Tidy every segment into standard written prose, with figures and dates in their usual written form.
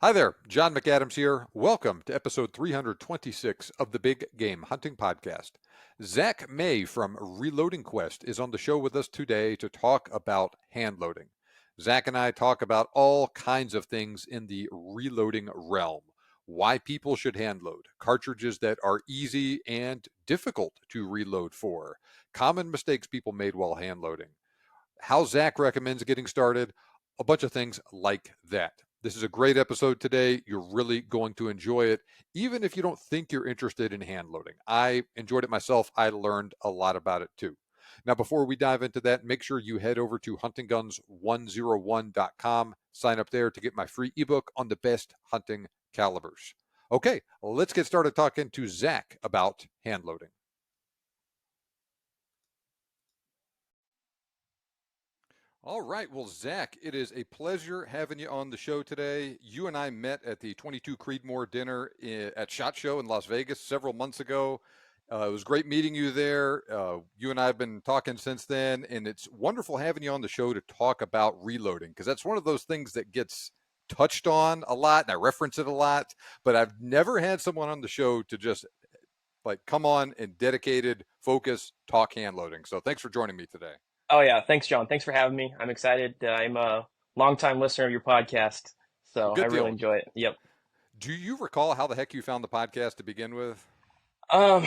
Hi there, John McAdams here. Welcome to episode 326 of the Big Game Hunting Podcast. Zak May from Reloading Quest is on the show with us today to talk about hand loading. Zak and I talk about all kinds of things in the reloading realm. Why people should hand load, cartridges that are easy and difficult to reload for, common mistakes people made while hand loading, how Zak recommends getting started, a bunch of things like that. This is a great episode today. You're really going to enjoy it, even if you don't think you're interested in hand loading. I enjoyed it myself. I learned a lot about it too. Now, before we dive into that, make sure you head over to huntingguns101.com. Sign up there to get my free ebook on the best hunting calibers. Okay, let's get started talking to Zak about hand loading. All right. Well, Zak, it is a pleasure having you on the show today. You and I met at the 22 Creedmoor dinner at SHOT Show in Las Vegas several months ago. It was great meeting you there. You and I have been talking since then, and it's wonderful having you on the show to talk about reloading because that's one of those things that gets touched on a lot, and I reference it a lot, but I've never had someone on the show to just like come on and dedicated focus talk hand loading. So thanks for joining me today. Oh yeah, thanks, John. Thanks for having me. I'm excited. I'm a longtime listener of your podcast, Well, so I good really deal. enjoy it. Yep. Do you recall how the heck you found the podcast to begin with? Have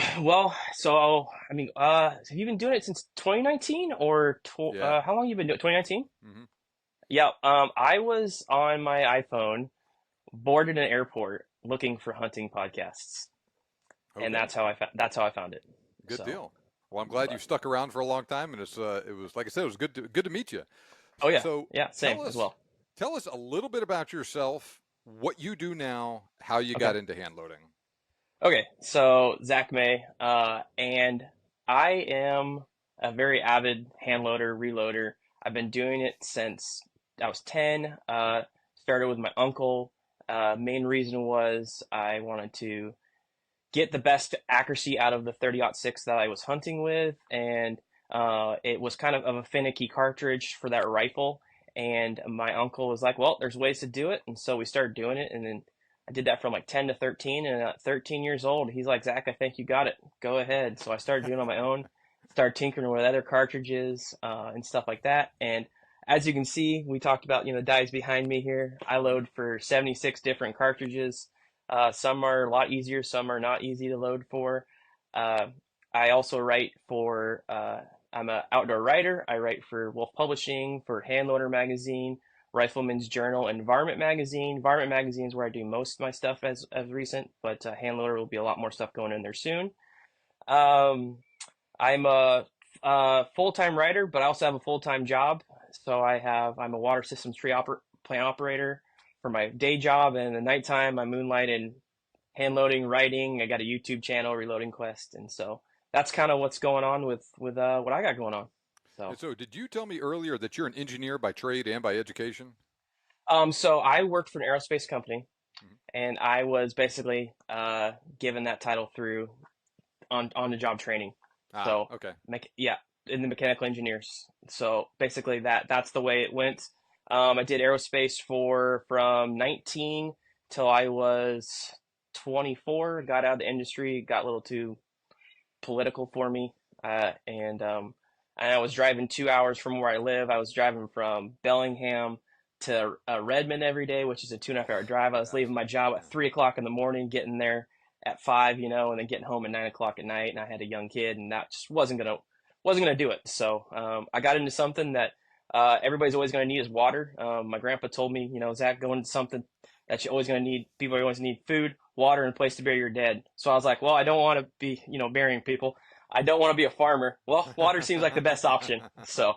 you been doing it since 2019 or Yeah. how long you been doing? 2019? Hmm. Yeah. I was on my iPhone, bored in an airport, looking for hunting podcasts, and Okay. that's how I found it. Good So, deal. Well, I'm glad you but stuck around for a long time, and it was like I said, it was good to meet you. oh yeah, So yeah, same tell as us well. tell us a little bit about yourself, what you do now, how you Okay. got into hand loading. Okay, so Zach May, and I am a very avid hand loader, reloader. I've been doing it since I was 10. Started with my uncle. Main reason was I wanted to get the best accuracy out of the 30-06 that I was hunting with, and it was kind of a finicky cartridge for that rifle. And my uncle was like, "Well, there's ways to do it," and so we started doing it. And then I did that from like 10 to 13, and at 13 years old, he's like, "Zach, I think you got it. Go ahead." So I started doing it on my own, started tinkering with other cartridges and stuff like that. And as you can see, we talked about the dies behind me here. I load for 76 different cartridges. Some are a lot easier, some are not easy to load for. Uh, I also write for, I'm an outdoor writer. I write for Wolf Publishing, for Handloader Magazine, Rifleman's Journal, and Varmint Magazine. Varmint Magazine is where I do most of my stuff as recent, but Handloader will be a lot more stuff going in there soon. Um, I'm a full-time writer, but I also have a full-time job. So I'm a water systems plant operator for my day job, and in the nighttime I moonlight in hand loading, writing. I got a YouTube channel, Reloading Quest, and so that's kind of what's going on with what I got going on. So, And so, did you tell me earlier that you're an engineer by trade and by education? so I worked for an aerospace company, Mhm. and I was basically given that title through on the job training. Ah, So, okay. yeah, in the mechanical engineers. So basically that's the way it went. I did aerospace for from 19 till I was 24. Got out of the industry, got a little too political for me, and I was driving 2 hours from where I live. I was driving from Bellingham to Redmond every day, which is a 2.5 hour drive. I was That's leaving my job yeah. at 3 o'clock in the morning, getting there at 5, and then getting home at 9 o'clock at night. And I had a young kid, and that just wasn't gonna do it. So I got into something that everybody's always gonna need is water. My grandpa told me, Zach, go into something that you're always gonna need. People are always need food, water, and a place to bury your dead. So I was like, well, I don't want to be, burying people. I don't want to be a farmer. Well, water seems like the best option. So,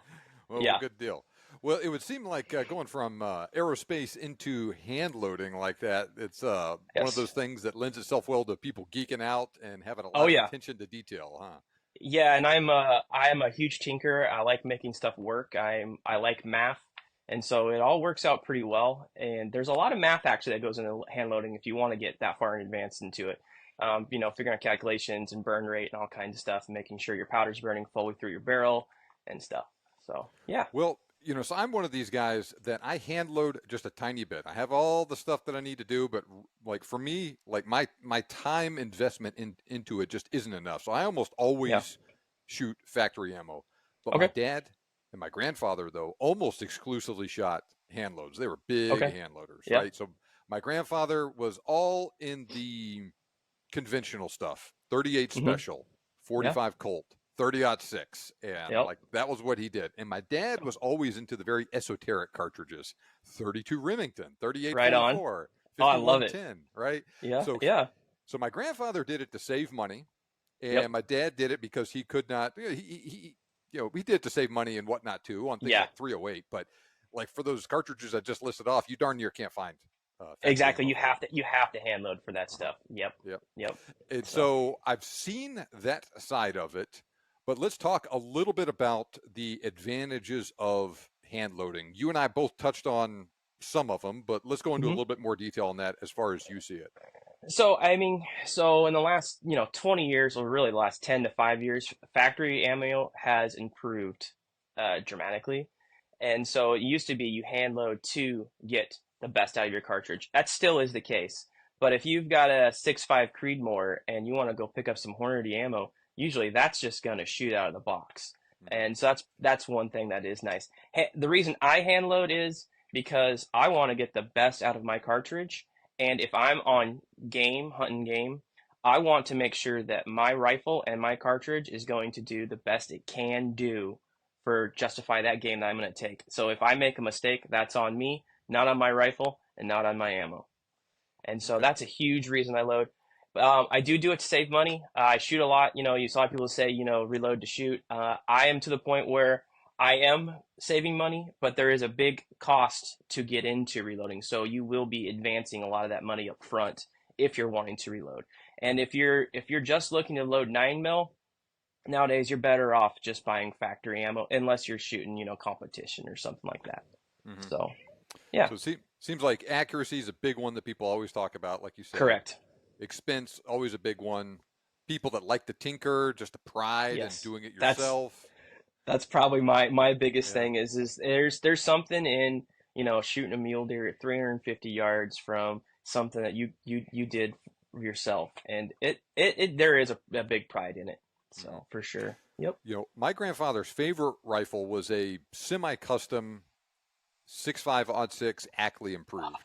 Well, yeah. good deal. Well, it would seem like going from aerospace into hand loading like that, it's one of Yes. those things that lends itself well to people geeking out and having a Oh, lot of yeah. attention to detail, huh? Yeah, and I am a huge tinker. I like making stuff work. I like math, and so it all works out pretty well. And there's a lot of math actually that goes into hand loading if you want to get that far in advance into it. Figuring out calculations and burn rate and all kinds of stuff, and making sure your powder's burning fully through your barrel and stuff. So, yeah. Well, So I'm one of these guys that I hand load just a tiny bit. I have all the stuff that I need to do, but like for me, like my time investment into it just isn't enough. So I almost Yeah. always shoot factory ammo. But my Okay. dad and my grandfather though almost exclusively shot hand loads. They were big Okay. hand loaders, Yeah. right? So my grandfather was all in the conventional stuff 38 Hmm. special, Yeah. 45 Colt, 30-06. And Yep. like that was what he did. And my dad was always into the very esoteric cartridges 32 Remington, Right on. 38-44, Oh, I love it. 51-10, right? Yeah. So, Yeah. so my grandfather did it to save money. Yep. And my dad did it because he could not, he did it to save money and whatnot too on things Yeah. like 308. But like for those cartridges I just listed off, you darn near can't find factory Exactly. ammo for them. You have to hand load for that Uh-huh. stuff. Yep. Yep. Yep. And So. so I've seen that side of it, but let's talk a little bit about the advantages of hand loading. You and I both touched on some of them, but let's go into a Mhm. little bit more detail on that as far as you see it. So I mean, so in the last 20 years, or really the last 10 to 5 years, factory ammo has improved dramatically. And so it used to be you hand load to get the best out of your cartridge. That still is the case. But if you've got a 6.5 Creedmoor and you want to go pick up some Hornady ammo, usually that's just going to shoot out of the box. Mm-hmm. And so that's one thing that is nice. The reason I hand load is because I want to get the best out of my cartridge. And if I'm on hunting game, I want to make sure that my rifle and my cartridge is going to do the best it can do for justify that game that I'm going to take. So if I make a mistake, that's on me, not on my rifle and not on my ammo. And so Okay. that's a huge reason I load. I do it to save money. I shoot a lot. You saw people say, reload to shoot. I am to the point where I am saving money, but there is a big cost to get into reloading. So you will be advancing a lot of that money up front if you're wanting to reload. And if you're just looking to load 9 mil, nowadays you're better off just buying factory ammo unless you're shooting, competition or something like that. Mm-hmm. So, yeah, So seems like accuracy is a big one that people always talk about, like you said. correct. Expense, always a big one. People that like to tinker, just the pride in Yes. doing it That's yourself. That's probably my biggest Yeah. thing is there's something in, shooting a mule deer at 350 yards from something that you did yourself, and it there is a big pride in it. Mm-hmm. So for sure. Yep. My grandfather's favorite rifle was a semi-custom 6.5-06 Ackley improved.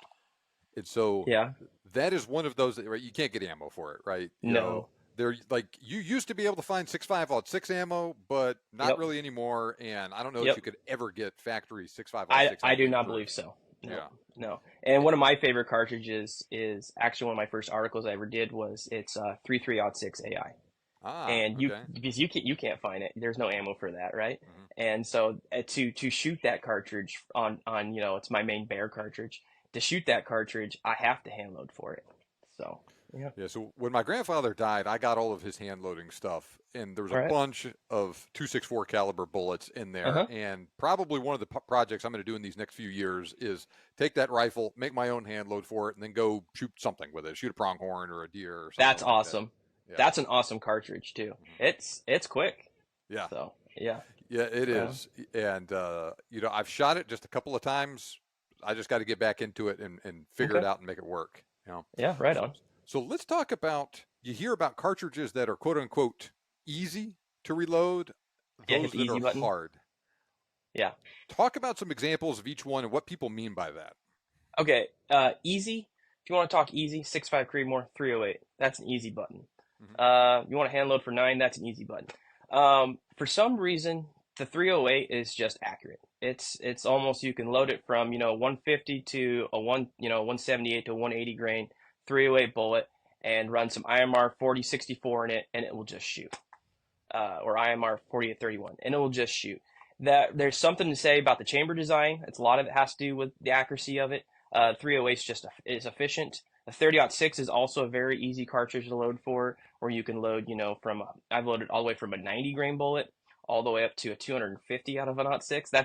And so Yeah. that is one of those that, right, you can't get ammo for it, right? No. They're like you used to be able to find 6.5-06 ammo, but not Yep. really anymore. And I don't know that Yep. you could ever get factory I 6.5-06 I do Ackley not improved. believe so. No. Yeah. No. And one of my favorite cartridges is actually one of my first articles I ever did was it's 33-06 AI. Ah, And okay. because you can't find it, there's no ammo for that, right? Hmm. And so to shoot that cartridge on it's my main bear cartridge. To shoot that cartridge, I have to hand load for it. So yeah. Yeah, so when my grandfather died, I got all of his hand loading stuff, and there was a All right. bunch of 264 caliber bullets in Uh there. huh. And probably one of the projects I'm going to do in these next few years is take that rifle, make my own hand load for it, and then go shoot something with it, shoot a pronghorn or a deer or That's something like that. awesome. Yeah. That's an awesome cartridge too. Mhm. It's quick. Yeah. So yeah. Yeah, it Right on. is. And, I've shot it just a couple of times. I just got to get back into it and figure it Okay. out and make it work. Yeah. Right So, on. so let's talk about, you hear about cartridges that are quote unquote easy to reload, Yeah. Hit those the that easy are button. hard. Yeah. Talk about some examples of each one and what people mean by that. Okay. Easy. If you want to talk easy, 6.5 Creedmoor 308. That's an easy button. Hmm. You want to hand load for 9, that's an easy button. For some reason, the 308 is just accurate. It's almost you can load it from 150 to a 178 to 180 grain 308 bullet and run some IMR 4064 in it, and it will just shoot. Or IMR 4831, and it will just shoot. That there's something to say about the chamber design. It's a lot of it has to do with the accuracy of it. 308 is just is efficient. The 30-06 is also a very easy cartridge to load for, where you can load, I've loaded all the way from a 90 grain bullet all the way up to a 250 out of an 06. Yeah.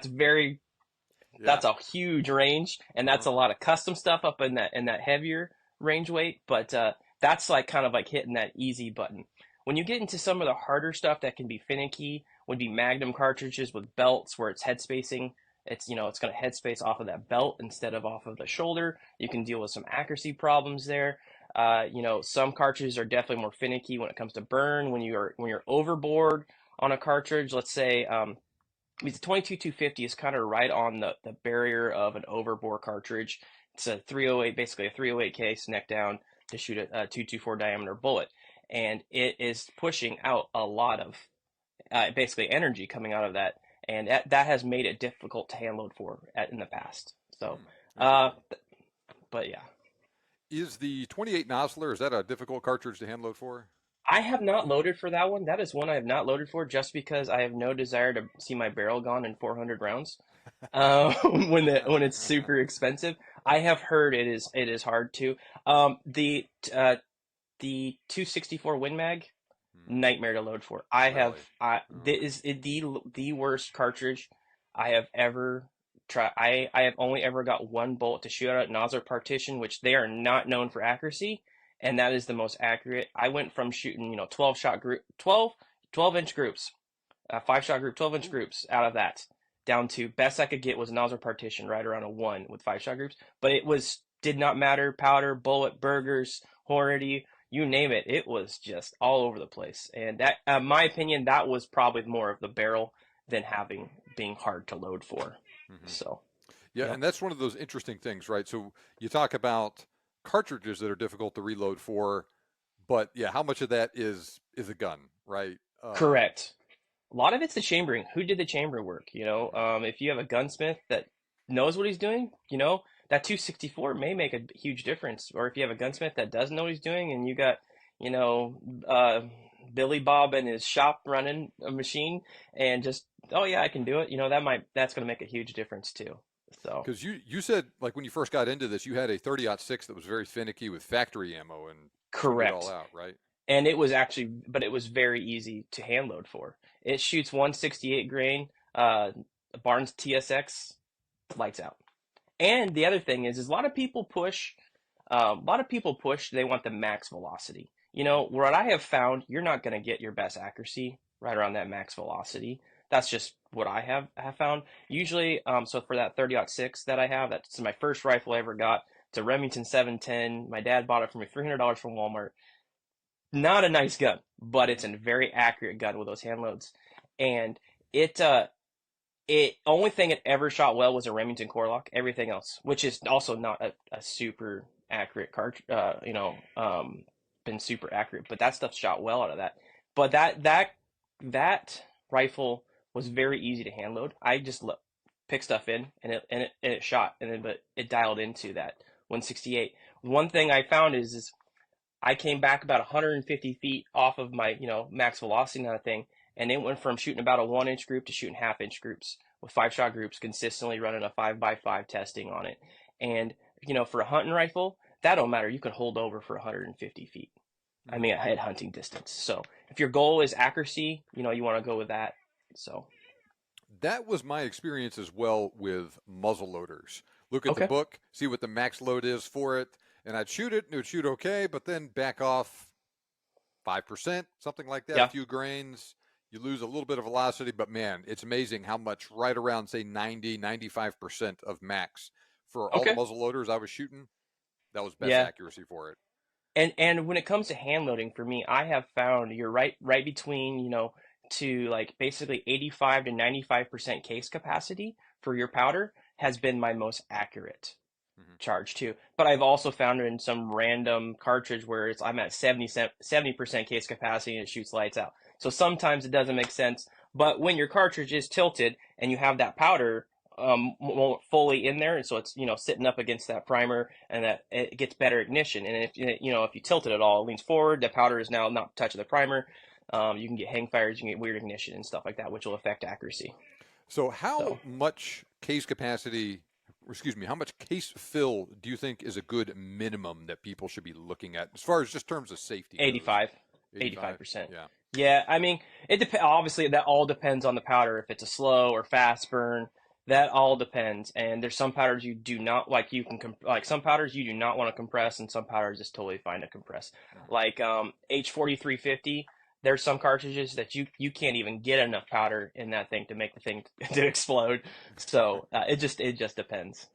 That's a huge range, and that's Uh-huh. a lot of custom stuff up in that heavier range weight. But that's like kind of like hitting that easy button. When you get into some of the harder stuff that can be finicky, would be Magnum cartridges with belts where it's head spacing. It's, it's going to headspace off of that belt instead of off of the shoulder. You can deal with some accuracy problems there. Some cartridges are definitely more finicky when it comes to burn. When you're overboard on a cartridge, let's say, the 22-250 is kind of right on the barrier of an overbore cartridge. It's a 308, basically a 308 case, neck down to shoot a 224 diameter bullet, and it is pushing out a lot of basically energy coming out of that, and that has made it difficult to hand load for in the past. So, Hmm, uh, interesting. but yeah. Is the 28 Nosler, is that a difficult cartridge to hand load for? I have not loaded for that one. That is one I have not loaded for just because I have no desire to see my barrel gone in 400 rounds. When it's super expensive. I have heard it is hard to. The 264 Win Mag, Hmm, nightmare to load for. I have really? this Okay. is the worst cartridge I have ever tried. I have only ever got one bullet to shoot out at nozzle partition, which they are not known for accuracy, and that is the most accurate. I went from shooting 12 shot group 12-inch groups, 5 shot group, 12-inch Ooh. groups out of that, down to best I could get was nozzle partition right around a one with 5 shot groups. But it was did not matter, powder, bullet, burgers, Hornady, you name it. It was just all over the place. And that, my opinion, that was probably more of the barrel than having being hard to load for. Hmm. So, Yeah, yeah. and that's one of those interesting things, right? So you talk about cartridges that are difficult to reload for, but yeah, how much of that is a gun, right? Correct. A lot of it's the chambering. Who did the chamber work? Mhm. If you have a gunsmith that knows what he's doing, that 264 may make a huge difference. Or if you have a gunsmith that doesn't know what he's doing, and you got, you know, uh, Billy Bob in his shop running a machine, and just, oh yeah, I can do it. That's going to make a huge difference too. So, Because you said like when you first got into this, you had a 30-06 that was very finicky with factory ammo and tuned it all correct. out, right? And it was actually, but it was very easy to hand load for. It shoots 168 grain, Barnes TSX, lights out. And the other thing is a lot of people push. A lot of people push. They want the max velocity. What I have found, you're not going to get your best accuracy right around that max velocity. That's just what I have found. Usually, so for that 30-06 that I have, that's my first rifle I ever got. It's a Remington 710. My dad bought it for me $300 from Walmart. Not a nice gun, but it's Hmm. a very accurate gun with those hand loads. And it only thing it ever shot well was a Remington Corelock. Everything else, which is also not a super accurate cart, been super accurate, but that stuff shot well out of that. But that rifle was very easy to hand load. I just pick stuff in and it shot, and then but it dialed into that 168. One thing I found is I came back about 150 feet off of my, max velocity kind of thing, and it went from shooting about a 1-inch group to shooting half-inch groups with 5 shot groups, consistently running a 5x5 testing on it. And, for a hunting rifle, that don't matter. You can hold over for 150 feet. I Hmm. mean, at hunting distance. So if your goal is accuracy, you want to go with that. So, That was my experience as well with muzzle loaders. Look at the okay. book, see what the max load is for it, and I'd shoot it and it would shoot okay, but then back off 5%, something like that, a Yeah. few grains. You lose a little bit of velocity, but man, it's amazing how much right around, say, 90, 95% of max for all the Okay. muzzle loaders I was shooting, that was best Yeah. accuracy for it. And when it comes to hand loading for me, I have found you're right between, to like basically 85 to 95% case capacity for your powder has been my most accurate Hmm. charge too. But I've also found it in some random cartridge where I'm at 70% case capacity and it shoots lights out. So sometimes it doesn't make sense. But when your cartridge is tilted and you have that powder fully in there, and so it's sitting up against that primer, and that it gets better ignition. And if you tilt it at all, it leans forward. The powder is now not touching the primer. You can get hang fires, you can get weird ignition and stuff like that, which will affect accuracy. So, how So much case capacity, excuse me, how much case fill do you think is a good minimum that people should be looking at as far as just terms of safety goes? 85, 85? 85%. Yeah. Yeah, I mean, it depends. Obviously, that all depends on the powder. If it's a slow or fast burn, that all depends. And there's some powders you do not like. You can like some powders you do not want to compress, and some powders it's totally fine to compress. Hmm. Like H4350. there's some cartridges that you can't even get enough powder in that thing to make the thing to explode. So it just depends.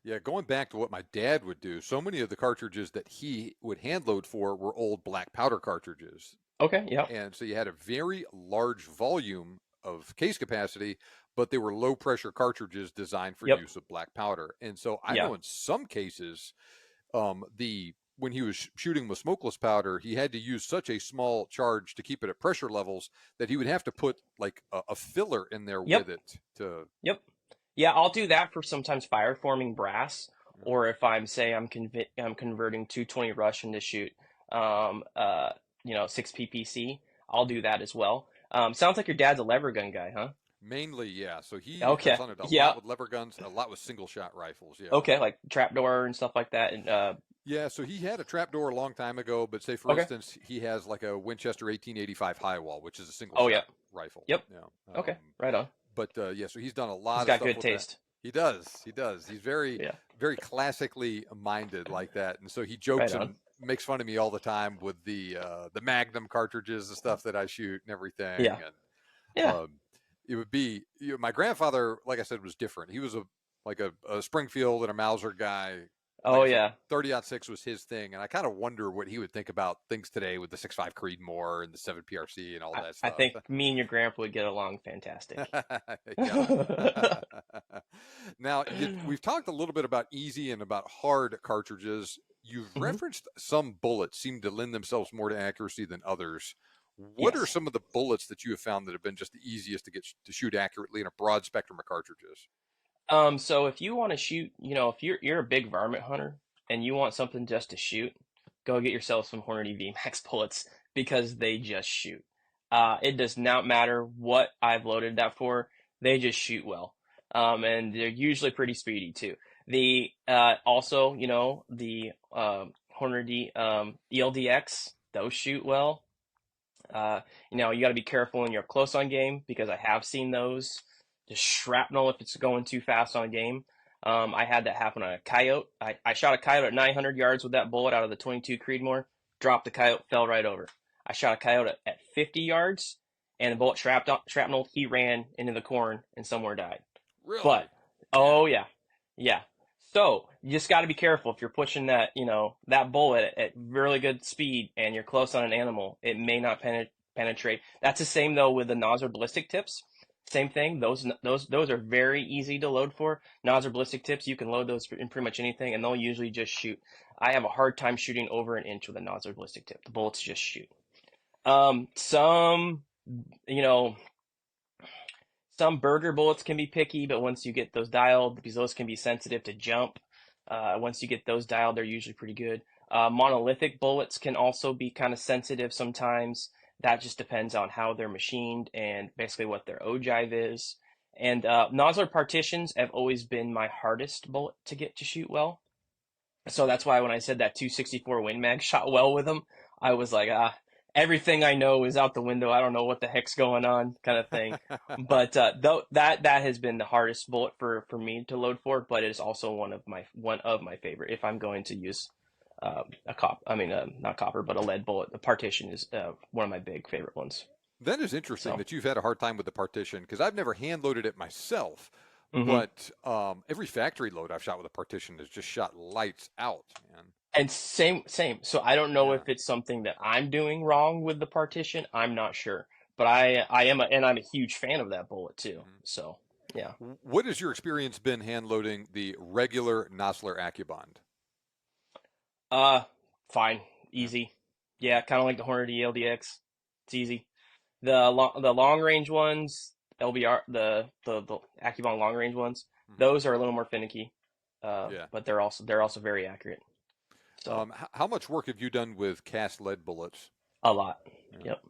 Yeah, going back to what my dad would do, so many of the cartridges that he would hand load for were old black powder cartridges. Okay, yep, And so you had a very large volume of case capacity, but they were low pressure cartridges designed for yep, use of black powder. And so I yeah, know in some cases, the when he was shooting with smokeless powder, he had to use such a small charge to keep it at pressure levels that he would have to put like a filler in there yep, with it to. yep. Yeah, I'll do that for sometimes fire forming brass, or if I'm converting 220 Russian to shoot, um, uh, 6 PPC, I'll do that as well. Sounds like your dad's a lever gun guy, huh? Mainly, yeah. So he has Okay, hunted a yeah, lot with lever guns, a lot with single shot rifles. Yeah. okay, like trapdoor and stuff like that, and Yeah, so he had a trapdoor a long time ago, but say for okay, instance, he has like a Winchester 1885 high wall, which is a single oh yeah, shot rifle. yep, Yeah. okay, right on. But yeah, so he's done a He's lot of got stuff good with that. taste. He does. He does. He's very, Yeah, very classically minded like that, and so he right jokes on. and makes fun of me all the time with the Magnum cartridges and stuff that I shoot and everything. Yeah, And yeah. um, it would be my grandfather, like I said, was different. He was a Springfield and a Mauser guy. Like Oh I said, yeah. 30-06 was his thing, and I kind of wonder what he would think about things today with the 6.5 Creedmoor and the 7 PRC and all that I stuff. think me and your grandpa would get along fantastic. Yeah. Now, we've talked a little bit about easy and about hard cartridges. You've Mhm. referenced some bullets seem to lend themselves more to accuracy than others. What are Yes. some of the bullets that you have found that have been just the easiest to get to shoot accurately in a broad spectrum of cartridges? So if you want to shoot, if you're a big varmint hunter and you want something just to shoot, go get yourself some Hornady VMAX bullets because they just shoot. It does not matter what I've loaded that for, they just shoot well. And they're usually pretty speedy too. The also, the Hornady ELDX, those shoot well. Uh, you got to be careful in your close on game because I have seen those just shrapnel if it's going too fast on game. I had that happen on a coyote. I shot a coyote at 900 yards with that bullet out of the 22 Creedmoor, dropped the coyote, fell right over. I shot a coyote at 50 yards, and the bullet shrapnel. He ran into the corn and somewhere died. But Really? oh Man. yeah, yeah. So you just got to be careful if you're pushing that bullet at really good speed and you're close on an animal. It may not penetrate. That's the same though with the Nosler ballistic tips. Same thing. Those are very easy to load for. Nosler ballistic tips. You can load those in pretty much anything, and they'll usually just shoot. I have a hard time shooting over an inch with a Nosler ballistic tip. The bullets just shoot. Some you know some burger bullets can be picky, but once you get those dialed, because those can be sensitive to jump, once you get those dialed, they're usually pretty good. Monolithic bullets can also be kind of sensitive sometimes. That just depends on how they're machined and basically what their ogive is. And Nosler partitions have always been my hardest bullet to get to shoot well. So that's why when I said that 264 Win Mag shot well with them, I was like, everything I know is out the window. I don't know what the heck's going on, kind of thing. But though that has been the hardest bullet for me to load for, but it is also one of my favorite. If I'm going to use not copper, but a lead bullet, the partition is one of my big favorite ones. That is interesting So, that you've had a hard time with the partition because I've never hand loaded it myself. hmm But every factory load I've shot with a partition has just shot lights out, man. and same. So I don't know Yeah. if it's something that I'm doing wrong with the partition. I'm not sure, but I'm a huge fan of that bullet too. Mhm. So yeah. What has your experience been hand loading the regular Nosler AccuBond? Uh, Fine, Yeah. easy. Yeah, kind of like the Hornady LDX. It's easy. The long range ones, LBR, the Accubon long range ones, Hmm. those are a little more finicky. Yeah. But they're also very accurate. So How much work have you done with cast lead bullets? a lot. Yeah. Yep.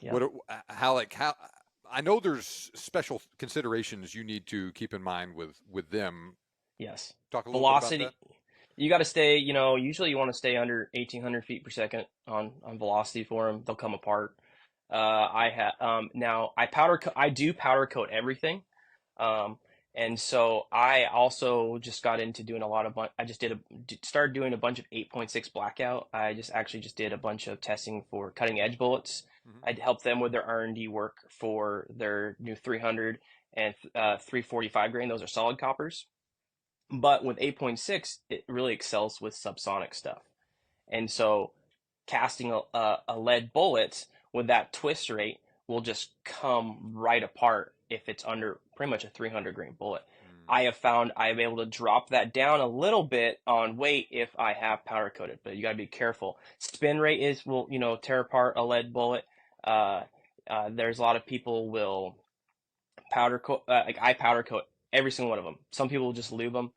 Yep. What? How? I know there's special considerations you need to keep in mind with them. Yes. Talk a little bit about that. Velocity. You got to stay. Usually you want to stay under 1,800 feet per second on velocity for them. They'll come apart. I have now I do powder coat everything. Um, And so I also just got into doing a lot of, I just started doing a bunch of 8.6 blackout. I just actually just did a bunch of testing for cutting edge bullets. Hmm. I'd help them with their R&D work for their new 300 and 345 grain. Those are solid coppers. But with 8.6, it really excels with subsonic stuff. And so casting a lead bullet with that twist rate will just come right apart if it's under pretty much a 300 grain bullet. Mm. I have found I'm able to drop that down a little bit on weight if I have powder coated, but you got to be careful. Spin rate will tear apart a lead bullet. There's a lot of people will powder coat, like I powder coat every single one of them. Some people will just lube them.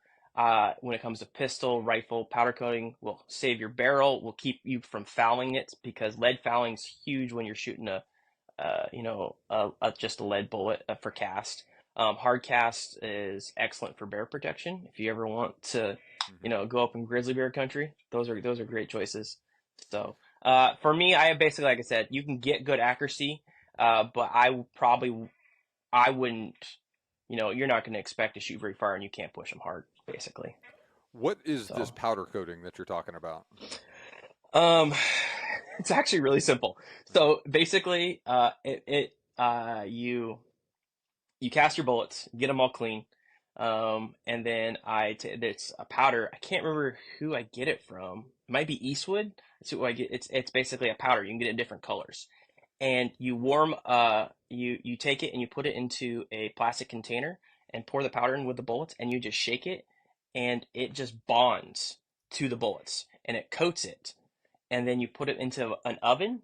When it comes to pistol, rifle, powder coating will save your barrel, will keep you from fouling it because lead fouling is huge when you're shooting just a lead bullet for cast. Hard cast is excellent for bear protection. If you ever want to, Hmm. go up in grizzly bear country, those are great choices. So, for me, I basically, like I said, you can get good accuracy, but I wouldn't, you're not going to expect to shoot very far and you can't push them hard, basically. What is this So, powder coating that you're talking about? um, it's actually really simple. Hmm. So basically, you cast your bullets, get them all clean, and then it's a powder. I can't remember who I get it from. It might be Eastwood. That's who I get. It's basically a powder. You can get it in different colors, and you take it and you put it into a plastic container and pour the powder in with the bullets, and you just shake it, and it just bonds to the bullets, and it coats it, and then you put it into an oven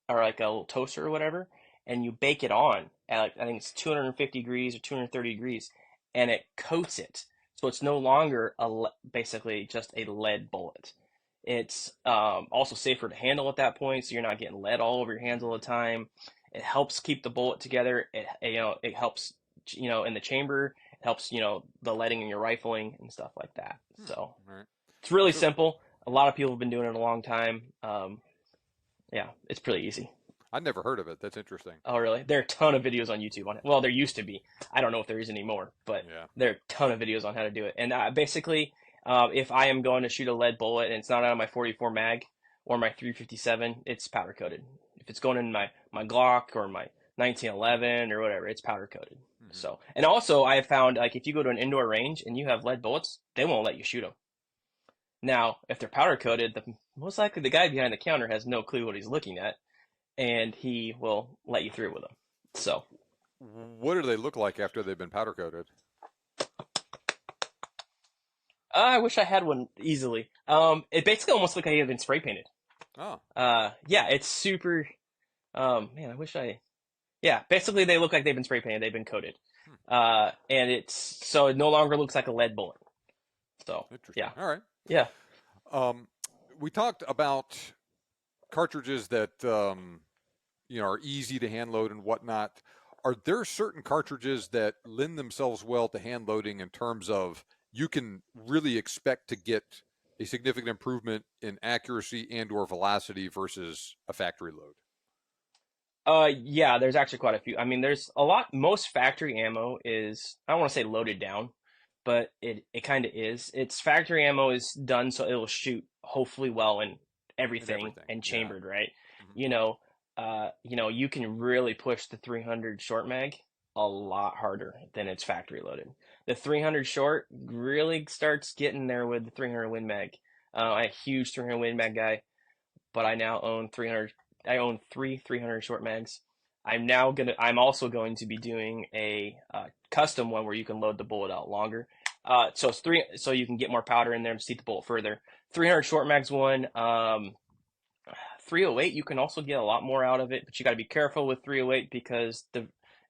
or like a little toaster or whatever, and you bake it on at like I think it's 250 degrees or 230 degrees, and it coats it, so it's no longer basically just a lead bullet. It's also safer to handle at that point, so you're not getting lead all over your hands all the time. It helps keep the bullet together. It helps in the chamber. It helps the leading in your rifling and stuff like that. Hmm. So All right. it's really So simple. A lot of people have been doing it a long time. Yeah, it's pretty easy. I never heard of it. That's interesting. Oh, really? There are a ton of videos on YouTube on it. Well, there used to be. I don't know if there is anymore, but Yeah. there are a ton of videos on how to do it. And basically, if I am going to shoot a lead bullet and it's not out of my 44 mag or my 357, it's powder coated. If it's going in my Glock or my 1911 or whatever, it's powder coated. Hmm. So, and also I have found like if you go to an indoor range and you have lead bullets, they won't let you shoot them. Now, if they're powder coated, most likely the guy behind the counter has no clue what he's looking at, and he will let you through with them. So, What do they look like after they've been powder coated? I wish I had one easily. It basically almost looked like it had been spray painted. Oh. Yeah, it's super. Man, I wish I. Yeah, basically they look like they've been spray painted. They've been coated. Hmm. And it's so it no longer looks like a lead bullet. So, Interesting. yeah, All right. yeah. Um, we talked about cartridges that are easy to hand load and whatnot. Are there certain cartridges that lend themselves well to hand loading in terms of you can really expect to get a significant improvement in accuracy and or velocity versus a factory load? Yeah, there's actually quite a few. I mean, there's a lot. Most factory ammo is, I don't want to say loaded down, but it kind of is. Its factory ammo is done so it'll shoot hopefully well in And everything everything. and Yeah. chambered, right? Hmm. You know, you can really push the 300 short mag a lot harder than its factory loaded. The 300 short really starts getting there with the 300 Win Mag. I'm a huge 300 Win Mag guy, but I now own 300. I own three 300 short mags. I'm also going to be doing a custom one where you can load the bullet out longer. So it's so you can get more powder in there and seat the bullet further. 300 short mags one. 308 you can also get a lot more out of it, but you got to be careful with 308 because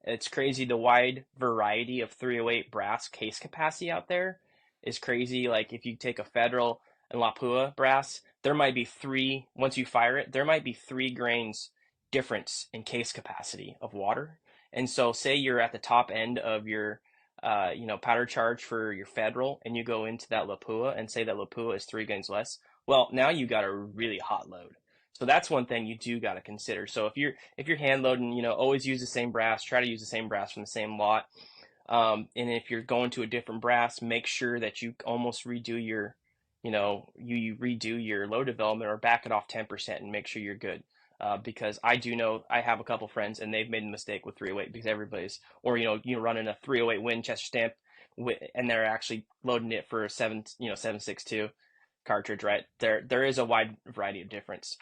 it's crazy the wide variety of 308 brass case capacity out there is crazy. Like if you take a Federal and Lapua brass, there might be three once you fire it, there might be 3 grains difference in case capacity of water. And so say you're at the top end of your powder charge for your Federal and you go into that Lapua and say that Lapua is 3 grains less. Well, now you got a really hot load. So that's one thing you do got to consider. So if you're hand loading, always use the same brass. Try to use the same brass from the same lot. And if you're going to a different brass, make sure that you almost redo your, you redo your load development or back it off 10% and make sure you're good. Because I do know I have a couple friends and they've made a mistake with 308 because everybody's, or you're running a 308 Winchester stamp and they're actually loading it for a 762 cartridge, right? There is a wide variety of difference.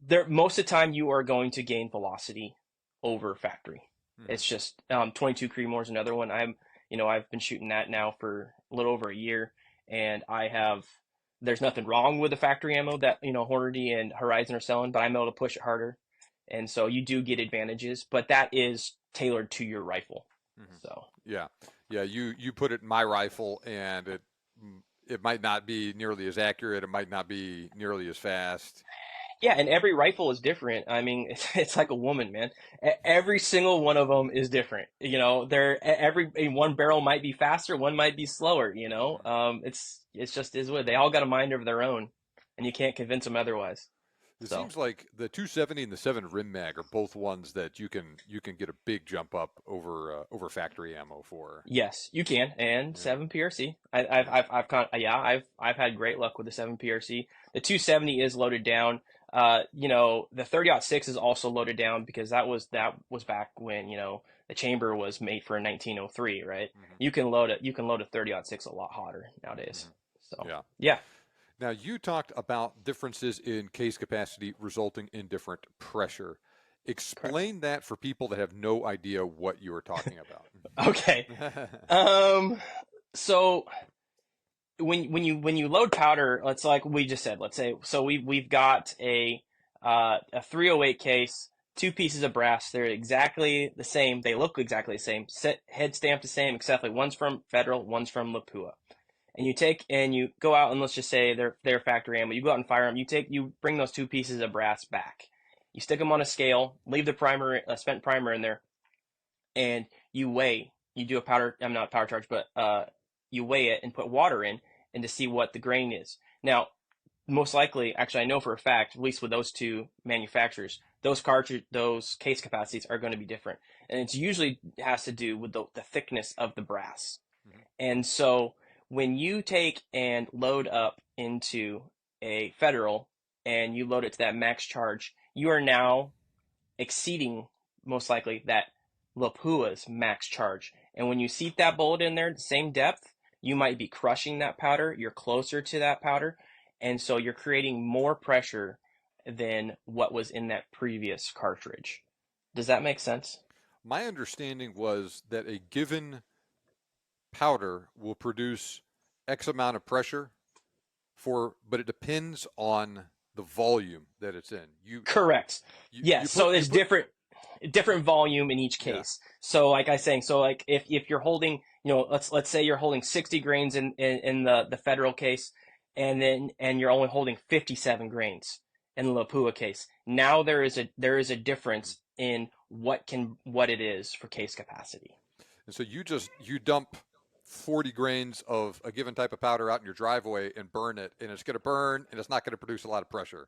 There most of the time you are going to gain velocity over factory. Hmm. It's just 22 Creedmoor is another one. I've been shooting that now for a little over a year, and there's nothing wrong with the factory ammo that Hornady and Horizon are selling, but I'm able to push it harder, and so you do get advantages, but that is tailored to your rifle. Hmm. So Yeah, yeah. You put it in my rifle, and it might not be nearly as accurate. It might not be nearly as fast. yeah, and every rifle is different. I mean, it's like a woman, man. Every single one of them is different. Every one barrel might be faster, one might be slower. Hmm. It's just is what they all got a mind of their own, and you can't convince them otherwise. It So seems like the 270 and the 7 Rim Mag are both ones that you can get a big jump up over factory ammo for. yes, you can, and Yeah, 7 PRC. yeah. I've had great luck with the 7 PRC. The 270 is loaded down. The 30-06 is also loaded down because that was back when the chamber was made for 1903, right? Hmm. You can load a 30-06 a lot hotter nowadays. Hmm. So Yeah. yeah, Now you talked about differences in case capacity resulting in different pressure. correct. Explain that for people that have no idea what you are talking about. Okay. Um, so when you load powder, let's like we just said, let's say so we've got a 308 case, two pieces of brass. They're exactly the same. They look exactly the same. Set head stamped the same, except like one's from Federal, one's from Lapua. And you take and you go out and let's just say they're factory ammo. You go out and fire them. You bring those two pieces of brass back. You stick them on a scale, leave the primer, spent primer in there, and you weigh. You do a powder. I'm not powder charge, but you weigh it and put water in, and to see what the grain is. Now, most likely, actually, I know for a fact, at least with those two manufacturers, those case capacities are going to be different, and it's usually has to do with the thickness of the brass. Mhm. And so, when you take and load up into a Federal and you load it to that max charge, you are now exceeding most likely that Lapua's max charge. And when you seat that bullet in there, the same depth, you might be crushing that powder. You're closer to that powder. And so you're creating more pressure than what was in that previous cartridge. Does that make sense? My understanding was that a given powder will produce X amount of pressure but it depends on the volume that it's in. You Correct. you you Yes. put So you there's put different volume in each yeah. case. So like I was saying, so like if you're holding, let's say you're holding 60 grains in the Federal case, and you're only holding 57 grains in the Lapua case. Now there is a Mhm. difference in what it is for case capacity. And so you dump 40 grains of a given type of powder out in your driveway and burn it, and it's going to burn, and it's not going to produce a lot of pressure.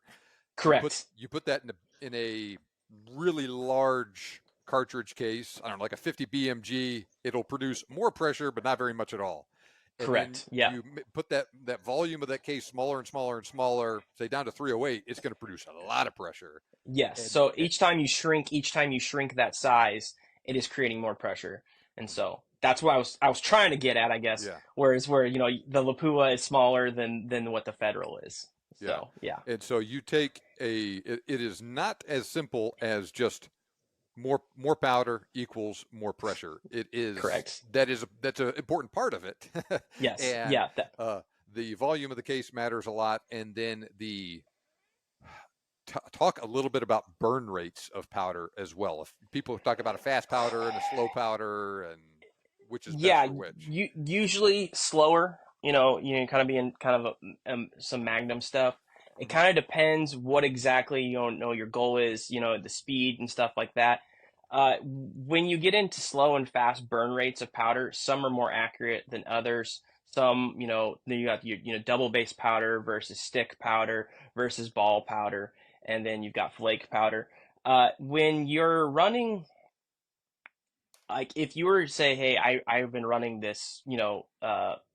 Correct. You put that in a really large cartridge case, I don't know, like a 50 BMG. It'll produce more pressure, but not very much at all. And then Correct. Yeah. you put that volume of that case smaller and smaller and smaller, say down to 308. It's going to produce a lot of pressure. Yes. And, So and each time you shrink that size, it is creating more pressure. And mhm, so that's what I was trying to get at, I guess. yeah, Whereas where, the Lapua is smaller than what the Federal is. yeah. So yeah. And so you take it is not as simple as just more powder equals more pressure. It is Correct. that's an important part of it, Yes. and Yeah. uh, the volume of the case matters a lot. And then talk a little bit about burn rates of powder as well. If people talk about a fast powder and a slow powder, and which is best Yeah. for which. Usually slower, kind of being kind of some Magnum stuff. It Hmm. kind of depends what exactly your goal is, the speed and stuff like that. When you get into slow and fast burn rates of powder, some are more accurate than others. Some, then you got your, double base powder versus stick powder versus ball powder, and then you've got flake powder. When you're running like if you were to say, hey, I've been running this,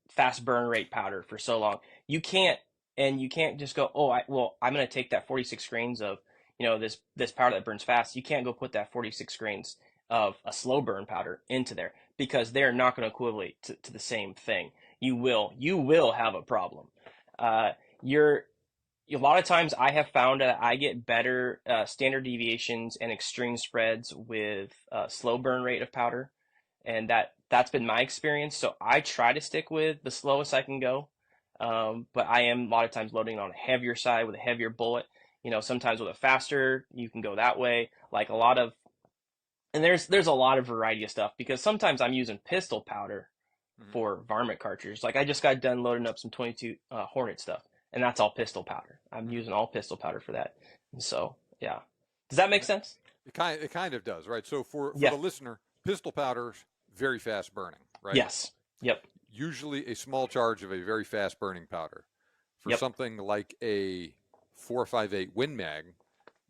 fast burn rate powder for so long, you can't, and you can't just go, oh, I'm going to take that 46 grains of, this powder that burns fast. You can't go put that 46 grains of a slow burn powder into there because they're not going to equivalent to the same thing. You will have a problem. You're a lot of times I have found that I get better standard deviations and extreme spreads with slow burn rate of powder, and that's been my experience. So I try to stick with the slowest I can go, but I am a lot of times loading on a heavier side with a heavier bullet. Sometimes with a faster, you can go that way. Like a lot of, and there's a lot of variety of stuff because sometimes I'm using pistol powder Mhm. for varmint cartridges. Like I just got done loading up some 22 Hornet stuff, and that's all pistol powder. I'm Mhm. using all pistol powder for that. And so yeah, does that make sense? It kind of does, right? So for Yeah. the listener, pistol powders very fast burning, right? Yes. Yep. Usually a small charge of a very fast burning powder. For Yep. something like a 458 Win Mag,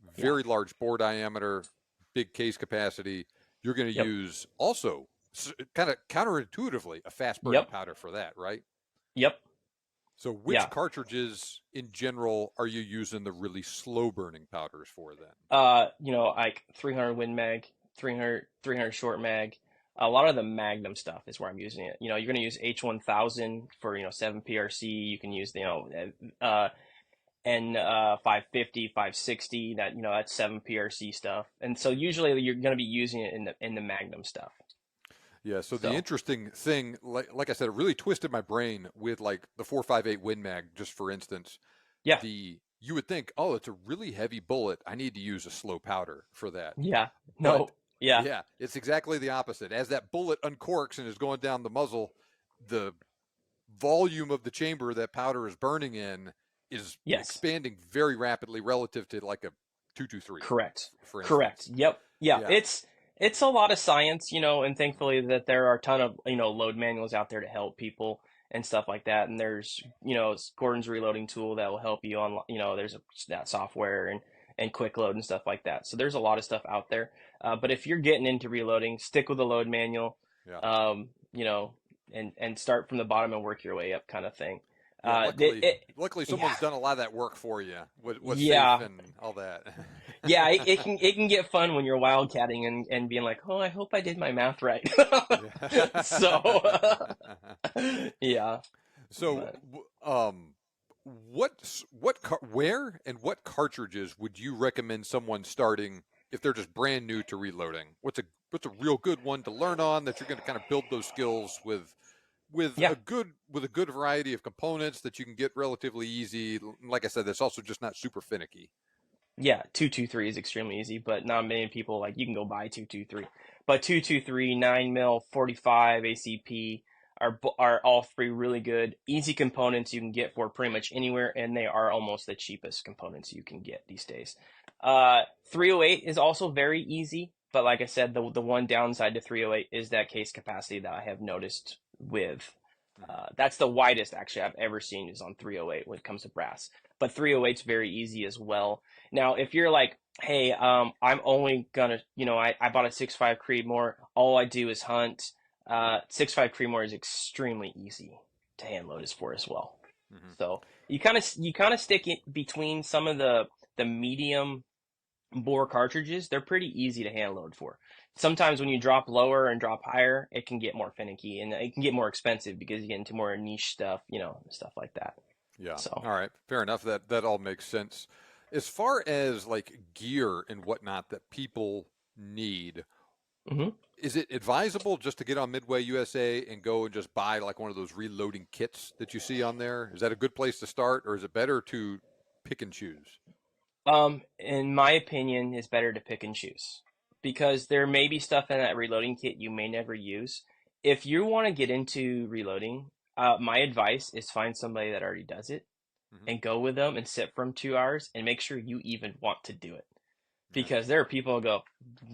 Yeah. very large bore diameter, big case capacity, you're going to Yep. use also kind of counterintuitively a fast burning Yep. powder for that, right? Yep. So, which Yeah. cartridges in general are you using the really slow burning powders for then? Like 300 Win Mag, 300 short mag. A lot of the Magnum stuff is where I'm using it. You're going to use H1000 for, 7 PRC. You can use, and 550, 560. That's 7 PRC stuff. And so usually you're going to be using it in the Magnum stuff. Yeah, so the So interesting thing, like I said, it really twisted my brain with like the 458 Win Mag, just for instance. yeah, You would think, oh, it's a really heavy bullet. I need to use a slow powder for that. yeah, But no, yeah, yeah, it's exactly the opposite. As that bullet uncorks and is going down the muzzle, the volume of the chamber that powder is burning in is yes, expanding very rapidly relative to like a 223, correct, for correct. instance. Yep, yeah. Yeah. It's a lot of science, and thankfully that there are a ton of load manuals out there to help people and stuff like that. And there's Gordon's reloading tool that will help you on there's that software and quick load and stuff like that. So there's a lot of stuff out there. But if you're getting into reloading, stick with the load manual. Yeah. Um, you know, and start from the bottom and work your way up, kind of thing. Yeah, luckily Yeah, someone's done a lot of that work for you. Was safe yeah, and all that. yeah. It can get fun when you're wildcatting and being like, oh, I hope I did my math right. So yeah, So, but where and what cartridges would you recommend someone starting if they're just brand new to reloading? What's a real good one to learn on that you're going to kind of build those skills with yeah, a good variety of components that you can get relatively easy. Like I said, that's also just not super finicky. yeah. 223 is extremely easy, but not many people like you can go buy 223. But 223, 9 mil, 45 ACP are all three really good, easy components you can get for pretty much anywhere, and they are almost the cheapest components you can get these days. 308 is also very easy, but like I said, the one downside to 308 is that case capacity that I have noticed with. Mhm. That's the widest actually I've ever seen is on 308 when it comes to brass. But 308 is very easy as well. Now, if you're like, hey, I'm only gonna, I bought a 6.5 Creedmoor. All I do is hunt. 6.5 Creedmoor is extremely easy to hand load as for as well. Mhm. So you kind of stick it between some of the medium bore cartridges. They're pretty easy to hand load for. Sometimes when you drop lower and drop higher, it can get more finicky and it can get more expensive because you get into more niche stuff, stuff like that. Yeah. So, All right. Fair enough. That all makes sense. As far as like gear and whatnot that people need, mhm. is it advisable just to get on Midway USA and go and just buy like one of those reloading kits that you see on there? Is that a good place to start, or is it better to pick and choose? In my opinion, it's better to pick and choose because there may be stuff in that reloading kit you may never use. If you want to get into reloading, my advice is find somebody that already does it Hmm. and go with them and sit for them 2 hours and make sure you even want to do it. Yeah. Because there are people who go,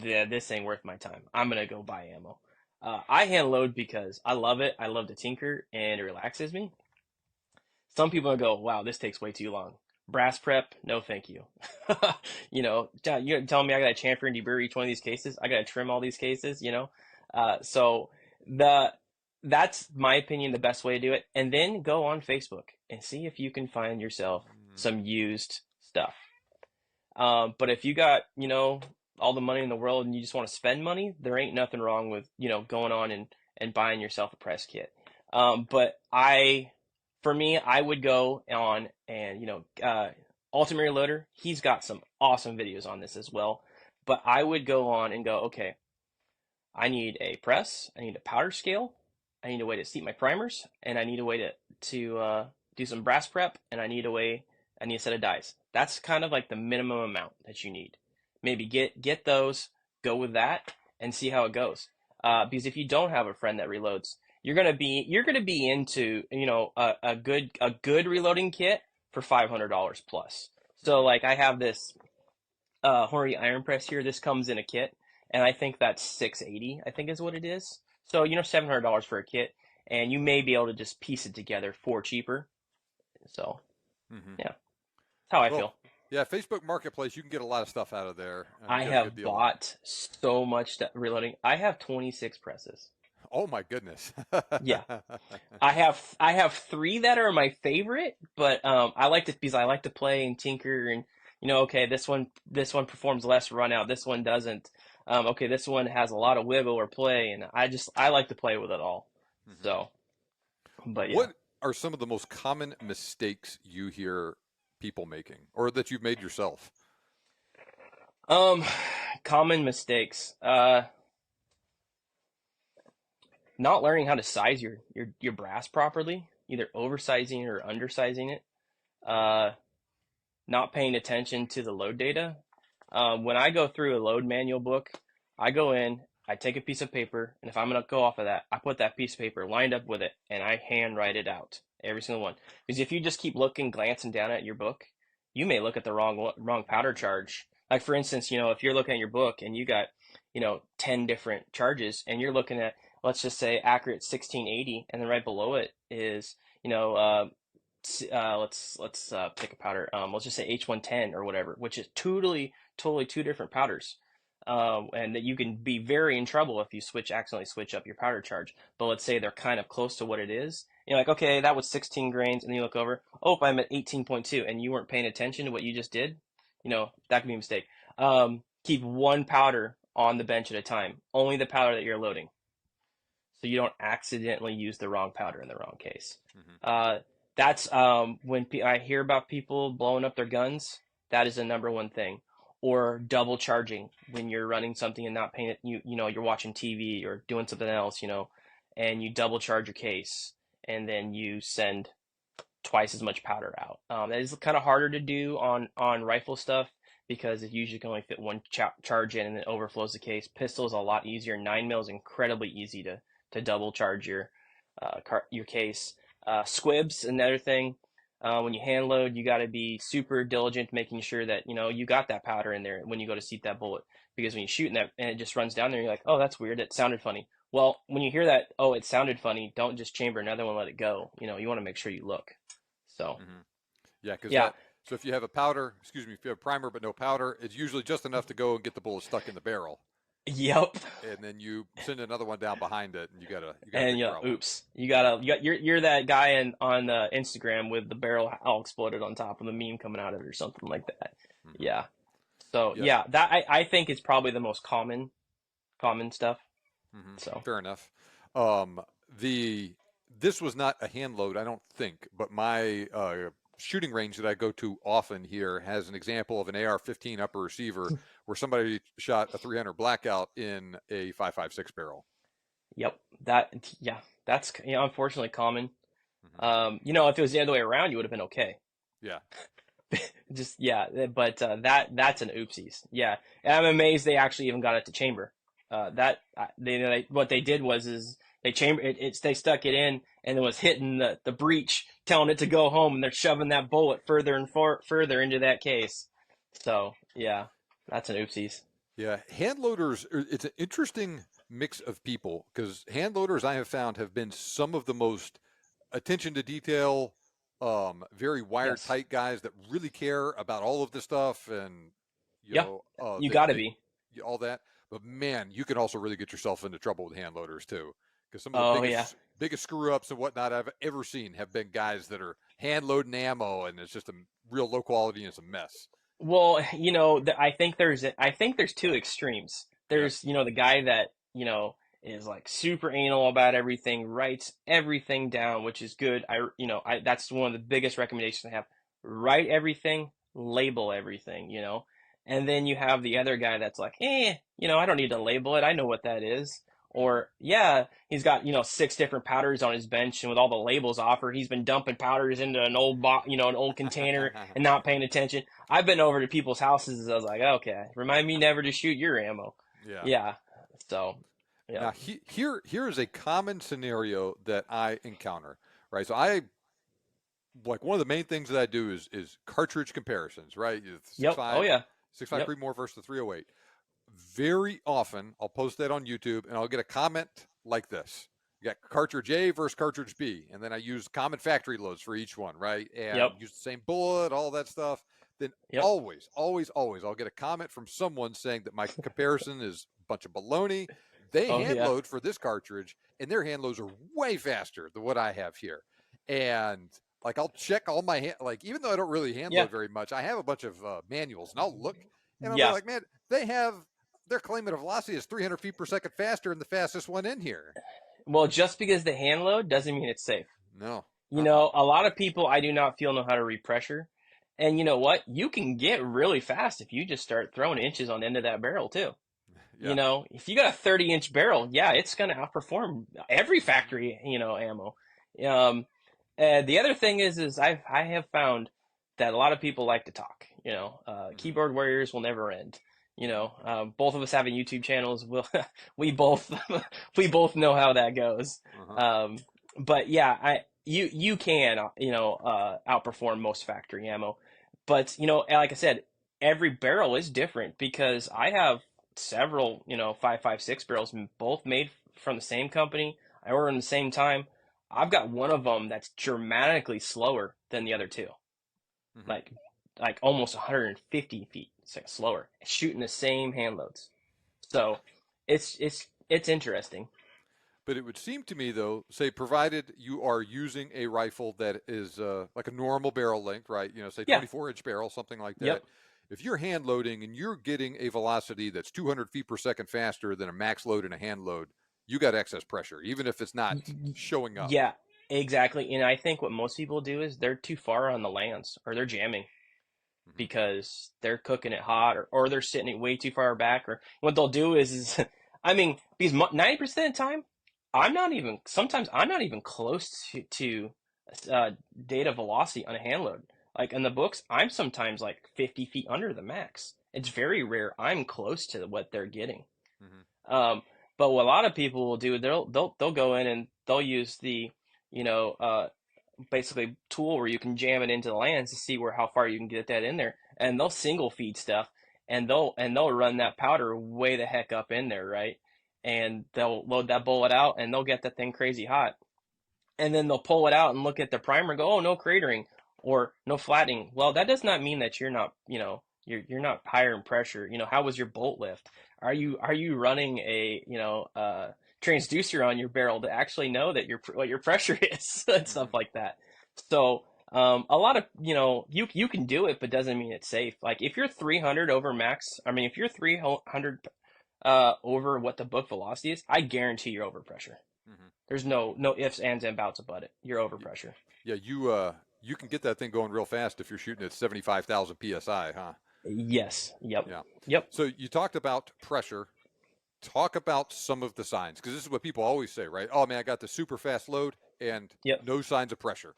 yeah, this ain't worth my time. I'm gonna go buy ammo. I hand load because I love it. I love to tinker and it relaxes me. Some people go, wow, this takes way too long. Brass prep, no thank you. You're telling me I gotta chamfer and deburr each one of these cases. I gotta trim all these cases. So the that's my opinion the best way to do it. And then go on Facebook and see if you can find yourself Mm, some used stuff. But if you got, all the money in the world and you just want to spend money, there ain't nothing wrong with, going on and buying yourself a press kit. But for me, I would go on and, Ultimate Reloader, he's got some awesome videos on this as well. But I would go on and go, okay, I need a press, I need a powder scale, I need a way to seat my primers, and I need a way to do some brass prep, and I need a set of dies. That's kind of like the minimum amount that you need. Maybe get those, go with that, and see how it goes. Because if you don't have a friend that reloads, you're gonna be into a good reloading kit for $500 plus. So mhm. like I have this Hori iron press here. This comes in a kit, and I think that's 680. I think is what it is. So $700 for a kit, and you may be able to just piece it together for cheaper. So Hmm. yeah, that's how I Well, feel. yeah, Facebook Marketplace, you can get a lot of stuff out of there and I get a good have deal on it. bought so much stuff reloading. I have 26 presses. Oh my goodness. Yeah, I have three that are my favorite, but I like to because I like to play and tinker and okay, this one performs less run out, this one doesn't. Okay, this one has a lot of wiggle or play, and I like to play with it all. Hmm. So, but yeah, What are some of the most common mistakes you hear people making or that you've made yourself? um, common mistakes. Not learning how to size your brass properly, either oversizing or undersizing it. Uh, Not paying attention to the load data. When I go through a load manual book, I go in, I take a piece of paper, and if I'm going to go off of that, I put that piece of paper lined up with it, and I hand write it out, every single one. Because if you just keep looking, glancing down at your book, you may look at the wrong powder charge. Like for instance, if you're looking at your book and you got, 10 different charges, and you're looking at, let's just say accurate 1680, and then right below it is, let's pick a powder. Let's just say H110 or whatever, which is totally two different powders. And that you can be very in trouble if you accidentally switch up your powder charge. But let's say they're kind of close to what it is. You're like, okay, that was 16 grains, and then you look over, oh, I'm at 18.2, and you weren't paying attention to what you just did. That could be a mistake. Keep one powder on the bench at a time, only the powder that you're loading, so you don't accidentally use the wrong powder in the wrong case. Hmm. Uh, that's when I hear about people blowing up their guns. That is the number one thing. Or double charging when you're running something and not paying it. You're watching TV or doing something else, and you double charge your case, and then you send twice as much powder out. That is kind of harder to do on rifle stuff because it usually can only fit one charge in and it overflows the case. Pistol is a lot easier. 9 mil is incredibly easy to double charge your case. Squibs, another thing. When you hand load, you got to be super diligent, making sure that you got that powder in there when you go to seat that bullet. Because when you shoot in that and it just runs down there, you're like, oh, that's weird. It sounded funny. Well, when you hear that, oh, it sounded funny, don't just chamber another one, let it go. You want to make sure you look. So, Hmm. Yeah, because yeah, so if you have a powder, excuse me, if you have primer but no powder, it's usually just enough to go and get the bullet stuck in the barrel. yep. And then you send another one down behind it and you got a And big problem. oops, you're that guy on Instagram with the barrel all exploded on top of the meme coming out of it or something like that. Hmm. Yeah. So Yeah. yeah, that I think is probably the most common stuff. Hmm. So Fair enough. Um, the this was not a hand load, I don't think, but my shooting range that I go to often here has an example of an AR-15 upper receiver where somebody shot a 300 blackout in a 5.56 barrel. yep, yeah, that's unfortunately common. Hmm. If it was the other way around, you would have been okay. Yeah. Just yeah, but that's an oopsies. Yeah, and I'm amazed they actually even got it to chamber. That what they did was is they chamber they stuck it in and it was hitting the breech, telling it to go home, and they're shoving that bullet further and further into that case. So yeah, that's an oopsies. Yeah, hand loaders, it's an interesting mix of people because hand loaders I have found have been some of the most attention to detail, very wire Yes. tight guys that really care about all of this stuff and, Yeah, you they, got to they, be. all that. But man, you can also really get yourself into trouble with hand loaders too, because some of the Oh yeah. biggest screw ups and whatnot I've ever seen have been guys that are hand loading ammo, and it's just a real low quality and it's a mess. Well, I think there's two extremes. Yeah. There's, the guy that, is like super anal about everything, writes everything down, which is good. That's one of the biggest recommendations I have. Write everything, label everything, And then you have the other guy that's like, I don't need to label it. I know what that is. Or, yeah, he's got, six different powders on his bench, and with all the labels offered, he's been dumping powders into an old container and not paying attention. I've been over to people's houses and I was like, okay, remind me never to shoot your ammo. Yeah. Yeah. So, yeah. Now here is a common scenario that I encounter. Right. So I like one of the main things that I do is cartridge comparisons. Right. Yep. Oh, yeah. Six five Yep. Creedmoor versus the 308. Very often I'll post that on YouTube and I'll get a comment like this. You got cartridge A versus cartridge B, and then I use common factory loads for each one, right? And Yep. use the same bullet, all that stuff. Then Yep. always, I'll get a comment from someone saying that my comparison is a bunch of baloney. They Oh, hand yeah. load for this cartridge, and their hand loads are way faster than what I have here. And like I'll check all my like even though I don't really hand Yeah. load very much, I have a bunch of manuals, and I'll look and I'll be Yeah. like, man, they have their claiming of velocity is 300 feet per second faster than the fastest one in here. Well, just because the hand load doesn't mean it's safe. No. A lot of people I do not feel know how to repressure. And you know what? You can get really fast if you just start throwing inches on the end of that barrel too. Yeah. If you got a 30-inch barrel, yeah, it's going to outperform every factory, ammo. And the other thing is I have found that a lot of people like to talk. Keyboard warriors will never end. Both of us having YouTube channels, we both we both know how that goes. Uh-huh. But yeah, you can outperform most factory ammo, but like I said, every barrel is different because I have several 5.56 barrels, both made from the same company. I order them the same time. I've got one of them that's dramatically slower than the other two, Mm-hmm. like like almost 150 feet slower, shooting the same hand loads. So it's interesting. But it would seem to me, though, say provided you are using a rifle that is like a normal barrel length, right? Say Yeah. 24-inch barrel, something like that. Yep. If you're hand loading and you're getting a velocity that's 200 feet per second faster than a max load and a hand load, you got excess pressure, even if it's not showing up. Yeah, exactly. And I think what most people do is they're too far on the lands or they're jamming Mm-hmm. because they're cooking it hot or they're sitting it way too far back. Or what they'll do is I mean, because 90% of the time, sometimes I'm not even close to data velocity on a hand load. Like in the books, I'm sometimes like 50 feet under the max. It's very rare I'm close to what they're getting. Mm-hmm. Um, but what a lot of people will do, they'll go in and they'll use the, you know, uh, basically tool where you can jam it into the lands to see where how far you can get that in there, and they'll single feed stuff, and they'll run that powder way the heck up in there, right? And they'll load that bullet out, and they'll get that thing crazy hot, and then they'll pull it out and look at the primer and go, oh, no cratering or no flattening. Well, that does not mean that you're not, you're not higher in pressure. How was your bolt lift? Are you running a, transducer on your barrel to actually know that what your pressure is and Mm-hmm. stuff like that? So, a lot of, you can do it, but doesn't mean it's safe. Like if you're 300 over max, I mean, if you're 300 over what the book velocity is, I guarantee you're over pressure. Mm-hmm. There's no ifs, ands, and bouts about it. You're over pressure. Yeah, you can get that thing going real fast if you're shooting at 75,000 psi, huh? Yes. Yep. Yeah. Yep. So you talked about pressure. Talk about some of the signs, because this is what people always say, right? Oh man, I got the super fast load and Yep. no signs of pressure.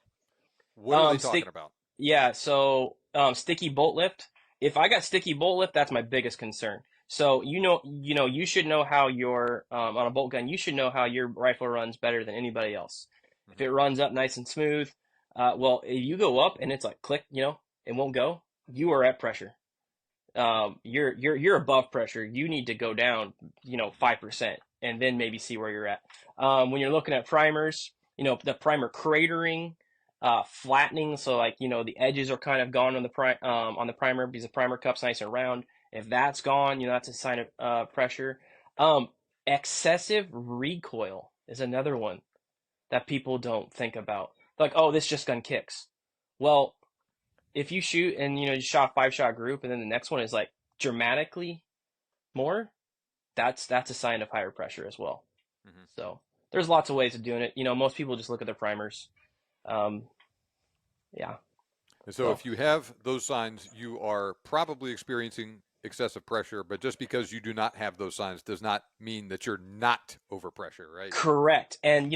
What are they talking Stick. about? Yeah. So, sticky bolt lift. If I got sticky bolt lift, that's my biggest concern. So you should know how your on a bolt gun, you should know how your rifle runs better than anybody else. If Mm-hmm. it runs up nice and smooth, well, if you go up and it's like click, it won't go. You are at pressure. You're above pressure. You need to go down, 5%, and then maybe see where you're at. When you're looking at primers, the primer cratering, flattening, so like the edges are kind of gone on the primer because the primer cup's nice and round. If that's gone, that's a sign of pressure. Um, Excessive recoil is another one that people don't think about. Like, oh, this just gun kicks. Well, if you shoot and you shot a 5-shot group, and then the next one is like dramatically more, that's a sign of higher pressure as well. Hmm. So there's lots of ways of doing it. Most people just look at their primers. Um, yeah. And so So if you have those signs, you are probably experiencing excessive pressure, but just because you do not have those signs does not mean that you're not overpressure, right? correct. And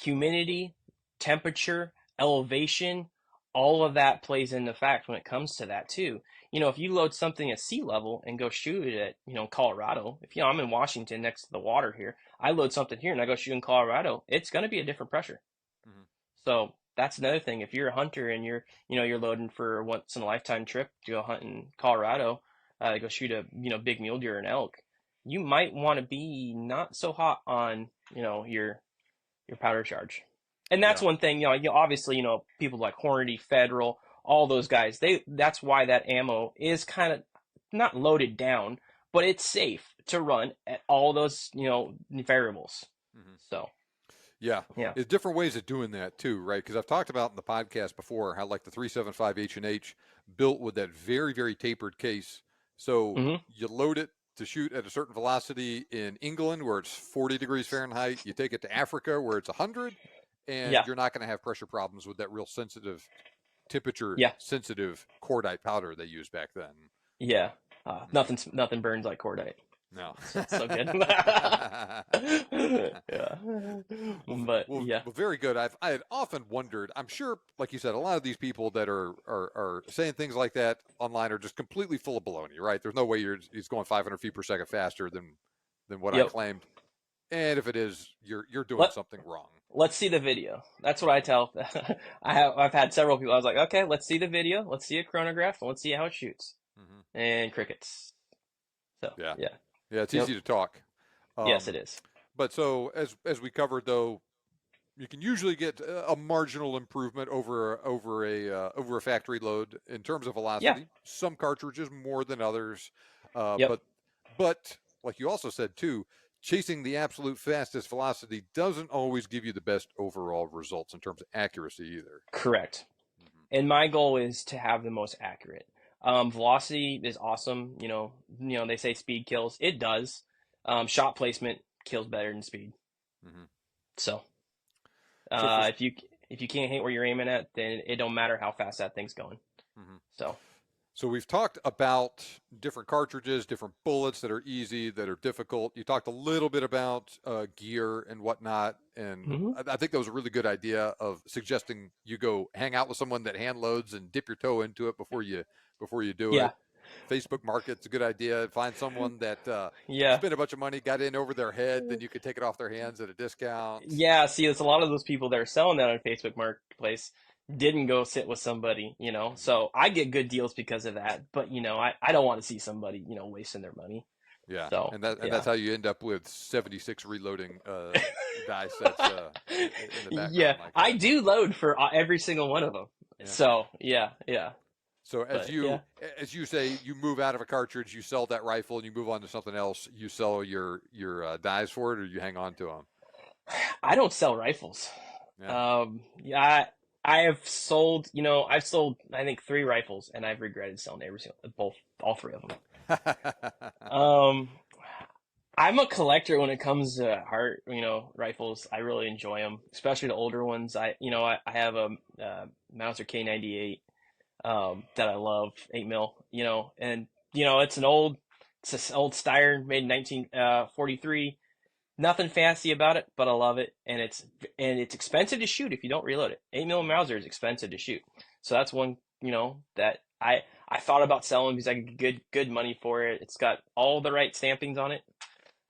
humidity, temperature, elevation, all of that plays into fact when it comes to that too. If you load something at sea level and go shoot it at, Colorado, if I'm in Washington next to the water here, I load something here and I go shoot in Colorado, it's going to be a different pressure. Hmm. So that's another thing. If you're a hunter and you're loading for a once in a lifetime trip to go hunt in Colorado, to go shoot a, big mule deer or an elk, you might want to be not so hot on, your powder charge. And that's Yeah. one thing, obviously, people like Hornady, Federal, all those guys, that's why that ammo is kind of not loaded down, but it's safe to run at all those, variables. Hmm. So, Yeah. yeah. There's different ways of doing that too, right? Because I've talked about in the podcast before how like the 375 H&H built with that very, very tapered case. So Hmm. you load it to shoot at a certain velocity in England where it's 40 degrees Fahrenheit. You take it to Africa where it's 100, and Yeah. you're not going to have pressure problems with that real sensitive, temperature Yeah. sensitive cordite powder they used back then. Yeah. Mhm. Nothing burns like cordite. No. So good. Yeah. But Well, yeah. very good. I had often wondered. I'm sure, like you said, a lot of these people that are saying things like that online are just completely full of baloney, right? There's no way he's going 500 feet per second faster than what I Yep. claimed. And if it is, you're doing Let something wrong. let's see the video. That's what I tell. I've had several people. I was like, okay, let's see the video. Let's see a chronograph. And let's see how it shoots. Hmm. And crickets. So Yeah, yeah. yeah. It's Yep. easy to talk. Yes, it Um, is. but so as we covered though, you can usually get a marginal improvement over a factory load in terms of Yeah. velocity. Some cartridges more than others, uh, Yep. but but like you also said too, chasing the absolute fastest velocity doesn't always give you the best overall results in terms of accuracy either. Correct. Hmm. And my goal is to have the most accurate. Velocity is awesome. They say speed kills. It does. Shot placement kills better than speed. Hmm. So So for if you can't hit where you're aiming at, then it don't matter how fast that thing's going. mhm. So So we've talked about different cartridges, different bullets that are easy, that are difficult. You talked a little bit about gear and whatnot, and hmm I think that was a really good idea of suggesting you go hang out with someone that hand loads and dip your toe into it before you do yeah, it. Facebook Market's a good idea. Find someone that yeah, spent a bunch of money, got in over their head, then you could take it off their hands at a discount. yeah. See, it's a lot of those people that are selling that on Facebook Marketplace didn't go sit with somebody. Mhm. So I get good deals because of that. But I don't want to see somebody wasting their money. Yeah, So and that's yeah. how you end up with 76 reloading die sets in the Yeah, background like I that. do load for every single one of them. Yeah. So yeah, yeah. So But yeah, as you say, you move out of a cartridge, you sell that rifle, and you move on to something else. You sell your dies for it, or you hang on to them. I don't sell rifles. Yeah. Yeah, I have sold. I've sold I think 3 rifles, and I've regretted selling every single all 3 of them. Um, I'm a collector when it comes to rifles. I really enjoy them, especially the older ones. I have a Mauser K98 that I love, 8 mil. And it's an old Steyr made in 1943. Nothing fancy about it, but I love it, and it's expensive to shoot if you don't reload it. 8 mil Mauser is expensive to shoot, so that's one that I thought about selling because I could get good money for it. It's got all the right stampings on it,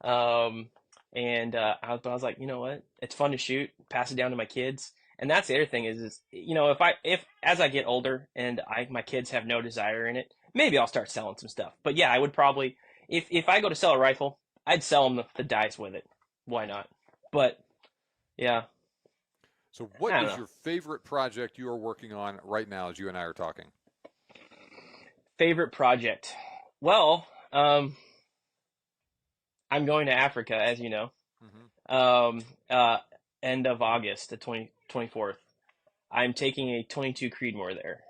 um, and I was like, you know what? It's fun to shoot, pass it down to my kids, and that's the other thing is if as I get older and my kids have no desire in it, maybe I'll start selling some stuff. But yeah, I would probably if I go to sell a rifle, I'd sell them the dice with it. Why not? But yeah, So, what I don't is know. your favorite project you are working on right now as you and I are talking? Favorite project? Well, Um, I'm going to Africa, as you know. Hmm. Um, uh, End of August, the 24th. I'm taking a 22 Creedmoor there,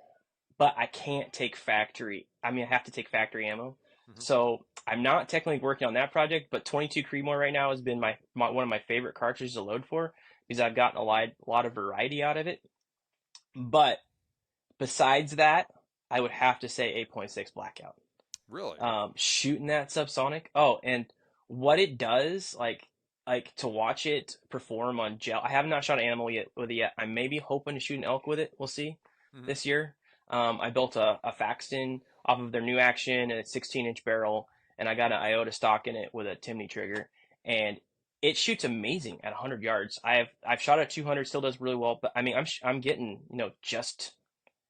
but I can't take factory. I mean, I have to take factory ammo. Hmm. So I'm not technically working on that project, but 22 Creedmoor right now has been my one of my favorite cartridges to load for because I've gotten a lot of variety out of it. But besides that, I would have to say 8.6 Blackout. Really? Shooting that subsonic. Oh, and what it does, like to watch it perform on gel. I have not shot an animal yet with it yet. I may be hoping to shoot an elk with it. We'll see Hmm. this year. I built a Faxton off of their new action and a 16-inch barrel, and I got an iota stock in it with a Timney trigger, and it shoots amazing at 100 yards. I've shot at 200, still does really well, but I mean I'm getting just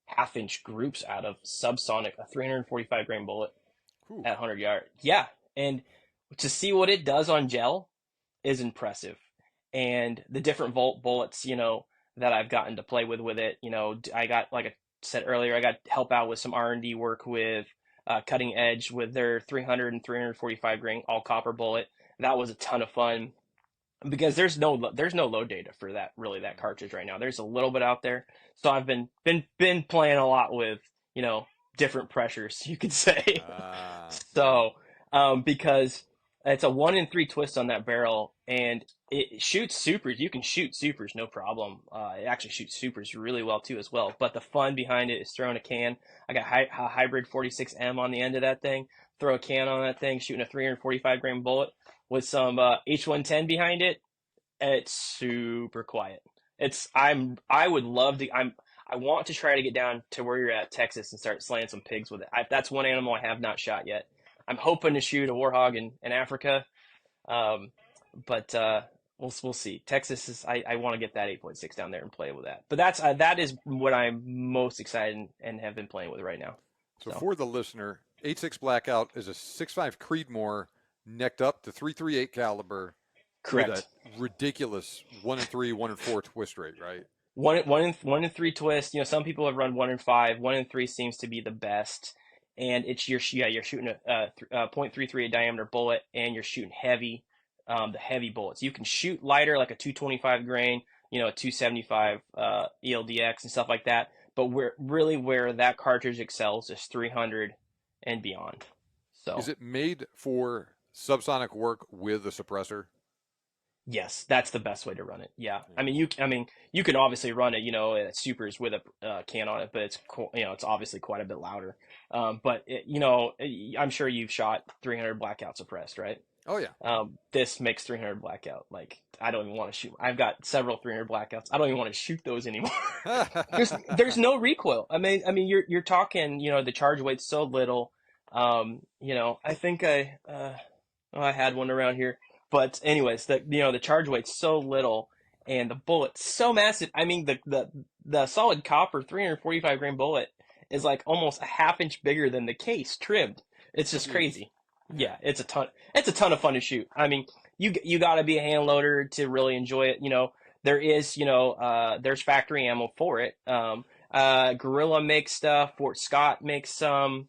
half-inch groups out of subsonic, a 345 grain bullet Whew. at 100 yards. Yeah, and to see what it does on gel is impressive. And the different volt bullets, that I've gotten to play with it, I got, like I said earlier, I got help out with some R&D work with Cutting Edge with their 300 and 345 grain all copper bullet. That was a ton of fun because there's no load data for that cartridge right now. There's a little bit out there, so I've been playing a lot with different pressures, you could say. Yeah. So because it's a 1 in 3 twist on that barrel, and it shoots supers. You can shoot supers no problem. It actually shoots supers really well too as well. But the fun behind it is throwing a can. I got a hybrid 46M on the end of that thing. Throw a can on that thing, shooting a 345 grain bullet with some H110 behind it. It's super quiet. I would love to. I want to try to get down to where you're at, Texas, and start slaying some pigs with it. That's one animal I have not shot yet. I'm hoping to shoot a warhog in Africa, um, but we'll see. Texas is. I want to get that 8.6 down there and play with that. But that is what I'm most excited and have been playing with right now. So So for the listener, 8.6 Blackout is a 6.5 Creedmoor necked up to 338 caliber with a correct. ridiculous 1 in 3, 1 in 4 twist rate, right? One in 3 twist. Some people have run 1 in 5. 1 in 3 seems to be the best, and you're shooting a .33 diameter bullet, and you're shooting heavy, the heavy bullets. You can shoot lighter like a 225 grain, a 275 ELDX and stuff like that. But where that cartridge excels is 300 and beyond. Is So it made for subsonic work with a suppressor? yes, that's the best way to run it. Yeah, Yeah. I mean, you can obviously run it, at supers with a can on it, but it's obviously quite a bit louder. I'm sure you've shot 300 blackout suppressed, right? Oh yeah. This makes 300 blackout. Like I don't even want to shoot. I've got several 300 blackouts. I don't even want to shoot those anymore. There's no recoil. I mean, you're talking. The charge weight's so little. I think I had one around here. But anyways, the charge weight's so little and the bullet's so massive. I mean, the solid copper 345 grain bullet is like almost a half inch bigger than the case trimmed. It's just Jeez. crazy. Yeah. Yeah, it's a ton. It's a ton of fun to shoot. I mean, you got to be a hand loader to really enjoy it. There's factory ammo for it. Gorilla makes stuff. Fort Scott makes some.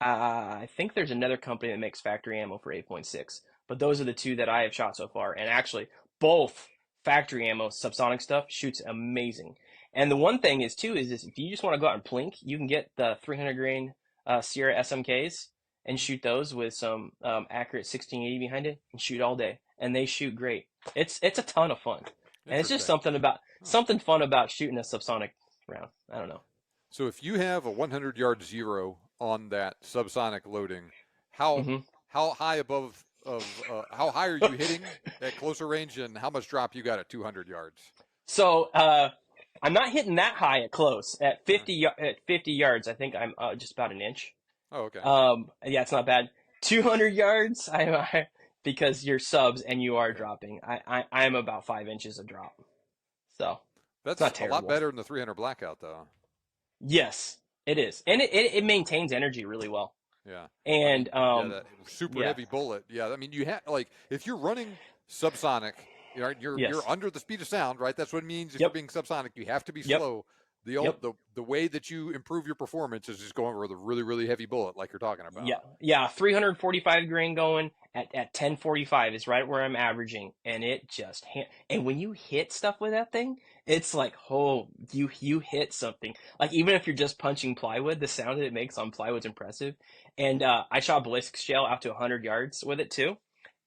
I think there's another company that makes factory ammo for 8.6, but those are the two that I have shot so far. And actually, both factory ammo subsonic stuff shoots amazing. And the one thing is too is this: if you just want to go out and plink, you can get the 300 grain Sierra SMKs and Mhm. shoot those with some accurate 1680 behind it and shoot all day, and they shoot great. It's a ton of fun, and it's just Interesting. Huh. something fun about shooting a subsonic round. I don't know. So if you have a 100-yard zero on that subsonic loading, how Hmm. how high above of how high are you hitting at closer range, and how much drop you got at 200 yards? So I'm not hitting that high at close. At Uh, 50 yards, I think I'm just about an inch. oh, okay. Yeah, it's not bad. 200 yards, because you're subs and you are Yeah. dropping. I am about 5 inches of drop, so it's That's not a lot terrible. better than the 300 blackout, though. Yes, it is, and it maintains energy really well. Yeah. I mean, And yeah, that super yeah, heavy bullet. Yeah. I mean, you have like if you're running subsonic, you're yes, under the speed of sound, right? That's what it means if you're yep, being subsonic. You have to be yep, slow. Yep. The way that you improve your performance is just going with a really, really heavy bullet like you're talking Yeah, about. yeah, 345 grain going at 1045 is right where I'm averaging, and it just and when you hit stuff with that thing, it's like, oh, you hit something. Like even if you're just punching plywood, the sound that it makes on plywood's impressive. And I shot ballistics shell out to 100 yards with it too,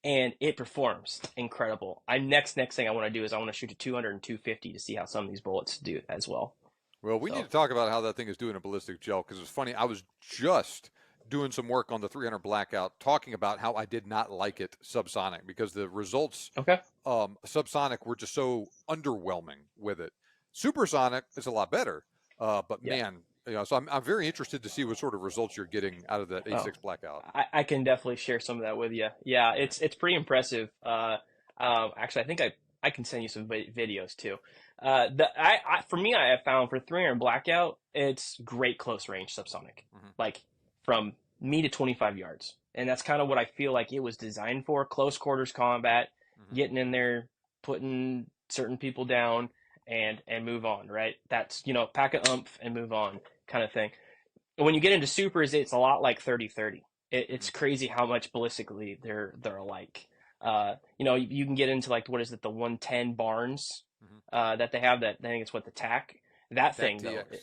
and it performs incredible. I next thing I want to do is I want to shoot to 200 and 250 to see how some of these bullets do as well. Well, we need So to talk about how that thing is doing a ballistic gel because it's funny. I was just doing some work on the 300 blackout, talking about how I did not like it subsonic because the results okay, subsonic were just so underwhelming with it. Supersonic is a lot better, but yeah. man, so I'm very interested to see what sort of results you're getting out of that Oh, A6 blackout. I can definitely share some of that with you. Yeah, Yeah. it's pretty impressive. Actually, I think I can send you some videos too. For me, I have found for 300 blackout, it's great close range subsonic, Hmm. like from me to 25 yards, and that's kind of what I feel like it was designed for: close quarters combat, Hmm. getting in there, putting certain people down, and move on. Right? That's pack a umph and move on kind of thing. When you get into supers, it's a lot like 30-30. Hmm. It's crazy how much ballistically they're alike. You can get into like what is it, the 110 Barnes Hmm. that they have. That I think it's what the TAC. That That thing though, TX,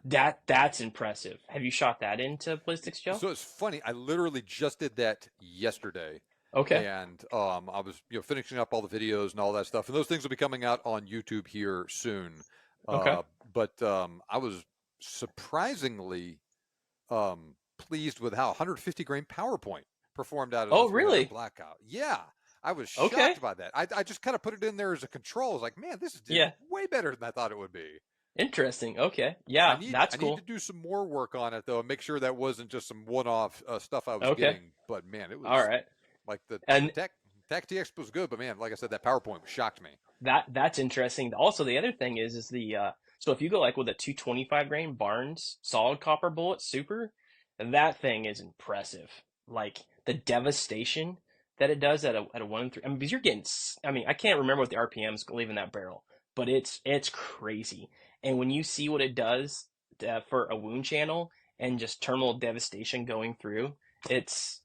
yeah. that's impressive. Have you shot that into ballistics, Joe? So it's funny. I literally just did that yesterday, Okay, and I was finishing up all the videos and all that stuff, and those things will be coming out on YouTube here soon. okay. But I was surprisingly pleased with how 150 grain PowerPoint performed out of the Oh, 300 really? blackout. Yeah, I was Okay. shocked by that. I just kind of put it in there as a control. I was like, man, this is Yeah. way better than I thought it would be. Interesting. Okay. I Yeah, need that's I need to cool. do some more work on it though, and make sure that wasn't just some one-off stuff I was Okay. getting. But man, it All was right. like the And tech TX was good, but man, like I said, that PowerPoint shocked me. that's interesting. Also, the other thing is the so if you go like with a 225 grain Barnes solid copper bullet super, that thing is impressive. Like the devastation that it does at a 1-3. I mean, because you're getting. I mean, I can't remember what the RPMs leaving that barrel, but it's crazy. And when you see what it does for a wound channel and just terminal devastation going through, it's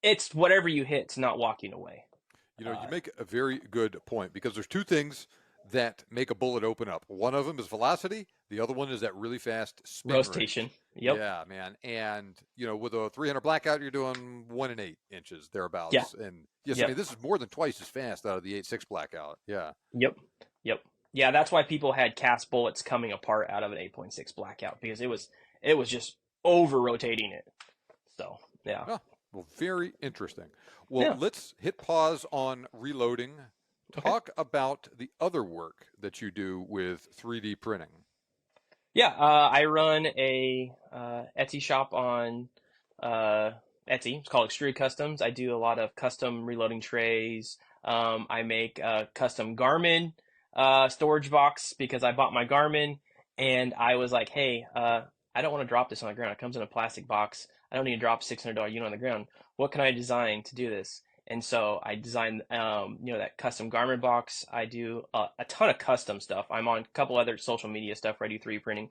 it's whatever you hit, it's not walking away. You Uh, make a very good point because there's two things that make a bullet open up. One of them is velocity. The other one is that really fast spin Rotation. range. Yep. Yeah, man. And with a 300 blackout, you're doing 1 and 8 inches Yeah. thereabouts. And yes, I Yep. mean this is more than twice as fast out of the 8.6 blackout. Yeah. Yep. Yep. Yeah, that's why people had cast bullets coming apart out of an 8.6 blackout because it was just over rotating it. So, yeah. Oh, well, very interesting. Well, Yeah. let's hit pause on reloading. Okay. Talk about the other work that you do with 3D printing. Yeah, I run a Etsy shop on uh, Etsy. It's called Extruded Customs. I do a lot of custom reloading trays. I make a custom Garmin storage box because I bought my Garmin and I was like, hey, I don't want to drop this on the ground. It comes in a plastic box. I don't need to drop $600 unit on the ground. What can I design to do this? And so I designed, that custom garment box. I do a ton of custom stuff. I'm on a couple other social media stuff where I do 3D printing.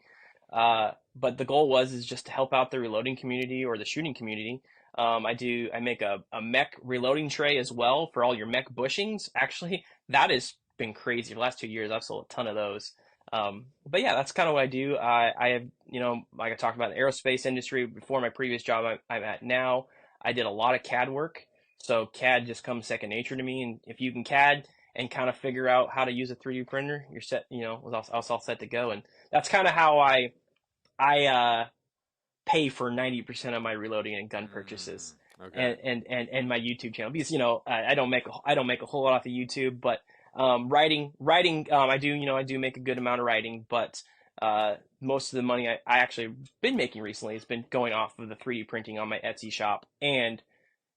But the goal is just to help out the reloading community or the shooting community. I make a mech reloading tray as well for all your mech bushings. Actually, that has been crazy. The last 2 years, I've sold a ton of those. But yeah, that's kind of what I do. I have, like I talked about the aerospace industry before my previous job I'm at now. I did a lot of CAD work. So CAD just comes second nature to me. And if you can CAD and kind of figure out how to use a 3D printer, you're set, I was all set to go. And that's kind of how I pay for 90% of my reloading and gun purchases Okay. and my YouTube channel because, I don't make a whole lot off of YouTube, but writing, I do make a good amount of writing, but most of the money I actually been making recently has been going off of the 3D printing on my Etsy shop. And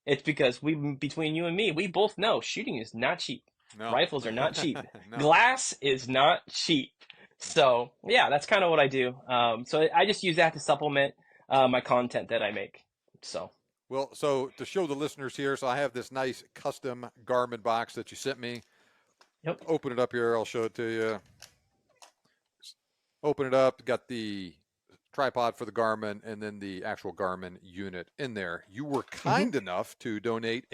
it's because between you and me, we both know shooting is not cheap. No. Rifles are not cheap. No. Glass is not cheap. So yeah, that's kind of what I do. So I just use that to supplement my content that I make. So Well, so to show the listeners here, so I have this nice custom Garmin box that you sent me. yep. Open it up here. I'll show it to you. Open it up, got the tripod for the Garmin and then the actual Garmin unit in there. You were Hmm. kind enough to donate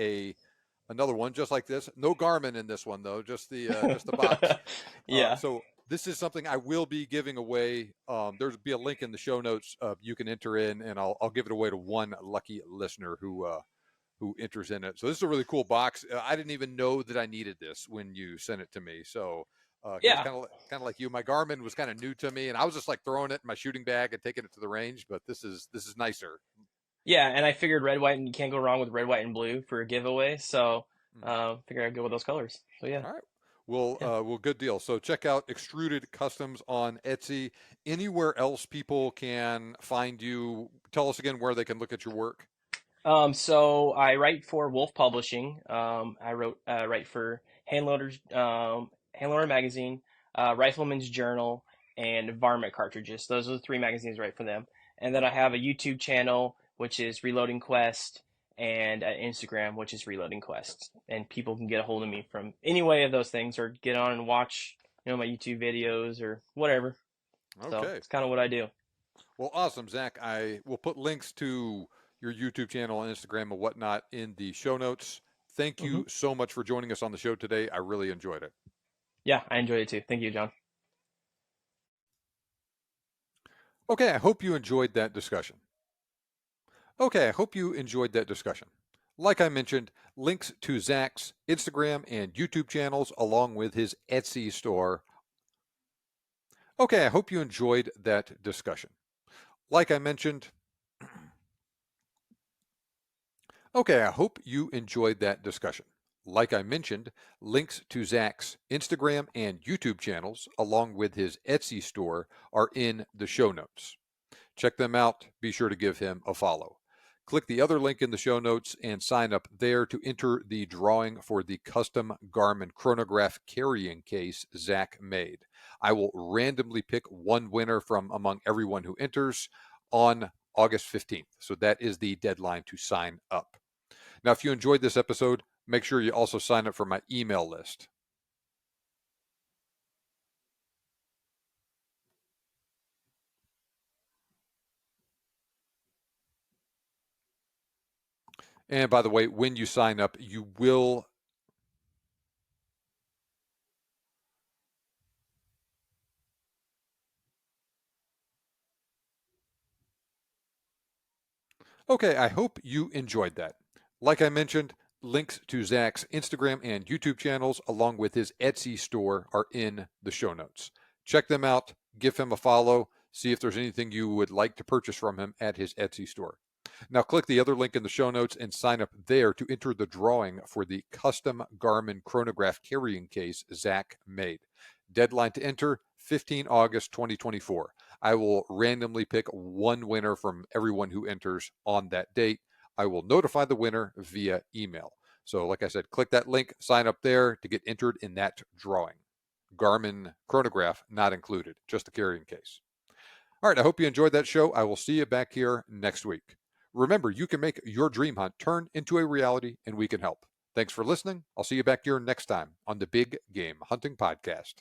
another one just like this. No Garmin in this one though, just the box. Yeah. So this is something I will be giving away. There'll be a link in the show notes. You can enter in, and I'll give it away to one lucky listener who enters in it. So this is a really cool box. I didn't even know that I needed this when you sent it to me. So because Yeah. kind of like you, my Garmin was kind of new to me, and I was just like throwing it in my shooting bag and taking it to the range. But this is nicer. Yeah, and I figured red, white, and you can't go wrong with red, white, and blue for a giveaway. So, Mm. figured I'd go with those colors. So yeah, All right. Well, yeah. good deal. So check out Extruded Customs on Etsy. Anywhere else people can find you? Tell us again where they can look at your work. So I write for Wolf Publishing. Write for Handloader Magazine, Rifleman's Journal, and Varmint Cartridges. Those are the three magazines I write for them. And then I have a YouTube channel which is Reloading Quest, and Instagram which is Reloading Quest. And people can get a hold of me from any way of those things, or get on and watch my YouTube videos or whatever. So Okay. it's kind of what I do. Well, awesome, Zach. I will put links to your YouTube channel and Instagram and whatnot in the show notes. Thank Hmm. you so much for joining us on the show today. I really enjoyed it. Yeah, I enjoyed it too. Thank you, John. Okay, I hope you enjoyed that discussion. Okay, I hope you enjoyed that discussion. Like I mentioned, links to Zach's Instagram and YouTube channels along with his Etsy store. Okay, I hope you enjoyed that discussion. Like I mentioned, okay, I hope you enjoyed that discussion. Like I mentioned, links to Zach's Instagram and YouTube channels, along with his Etsy store, are in the show notes. Check them out. Be sure to give him a follow. Click the other link in the show notes and sign up there to enter the drawing for the custom Garmin chronograph carrying case Zach made. I will randomly pick one winner from among everyone who enters on August 15th. So that is the deadline to sign up. Now, if you enjoyed this episode, make sure you also sign up for my email list. And by the way, when you sign up, you will. Okay, I hope you enjoyed that. Like I mentioned, links to Zach's Instagram and YouTube channels, along with his Etsy store, are in the show notes. Check them out, give him a follow, see if there's anything you would like to purchase from him at his Etsy store. Now, click the other link in the show notes and sign up there to enter the drawing for the custom Garmin chronograph carrying case Zach made. Deadline to enter 15 August 2024. I will randomly pick one winner from everyone who enters on that date. I will notify the winner via email. So, like I said, click that link, sign up there to get entered in that drawing. Garmin chronograph not included, just the carrying case. All right, I hope you enjoyed that show. I will see you back here next week. Remember, you can make your dream hunt turn into a reality, and we can help. Thanks for listening. I'll see you back here next time on the Big Game Hunting Podcast.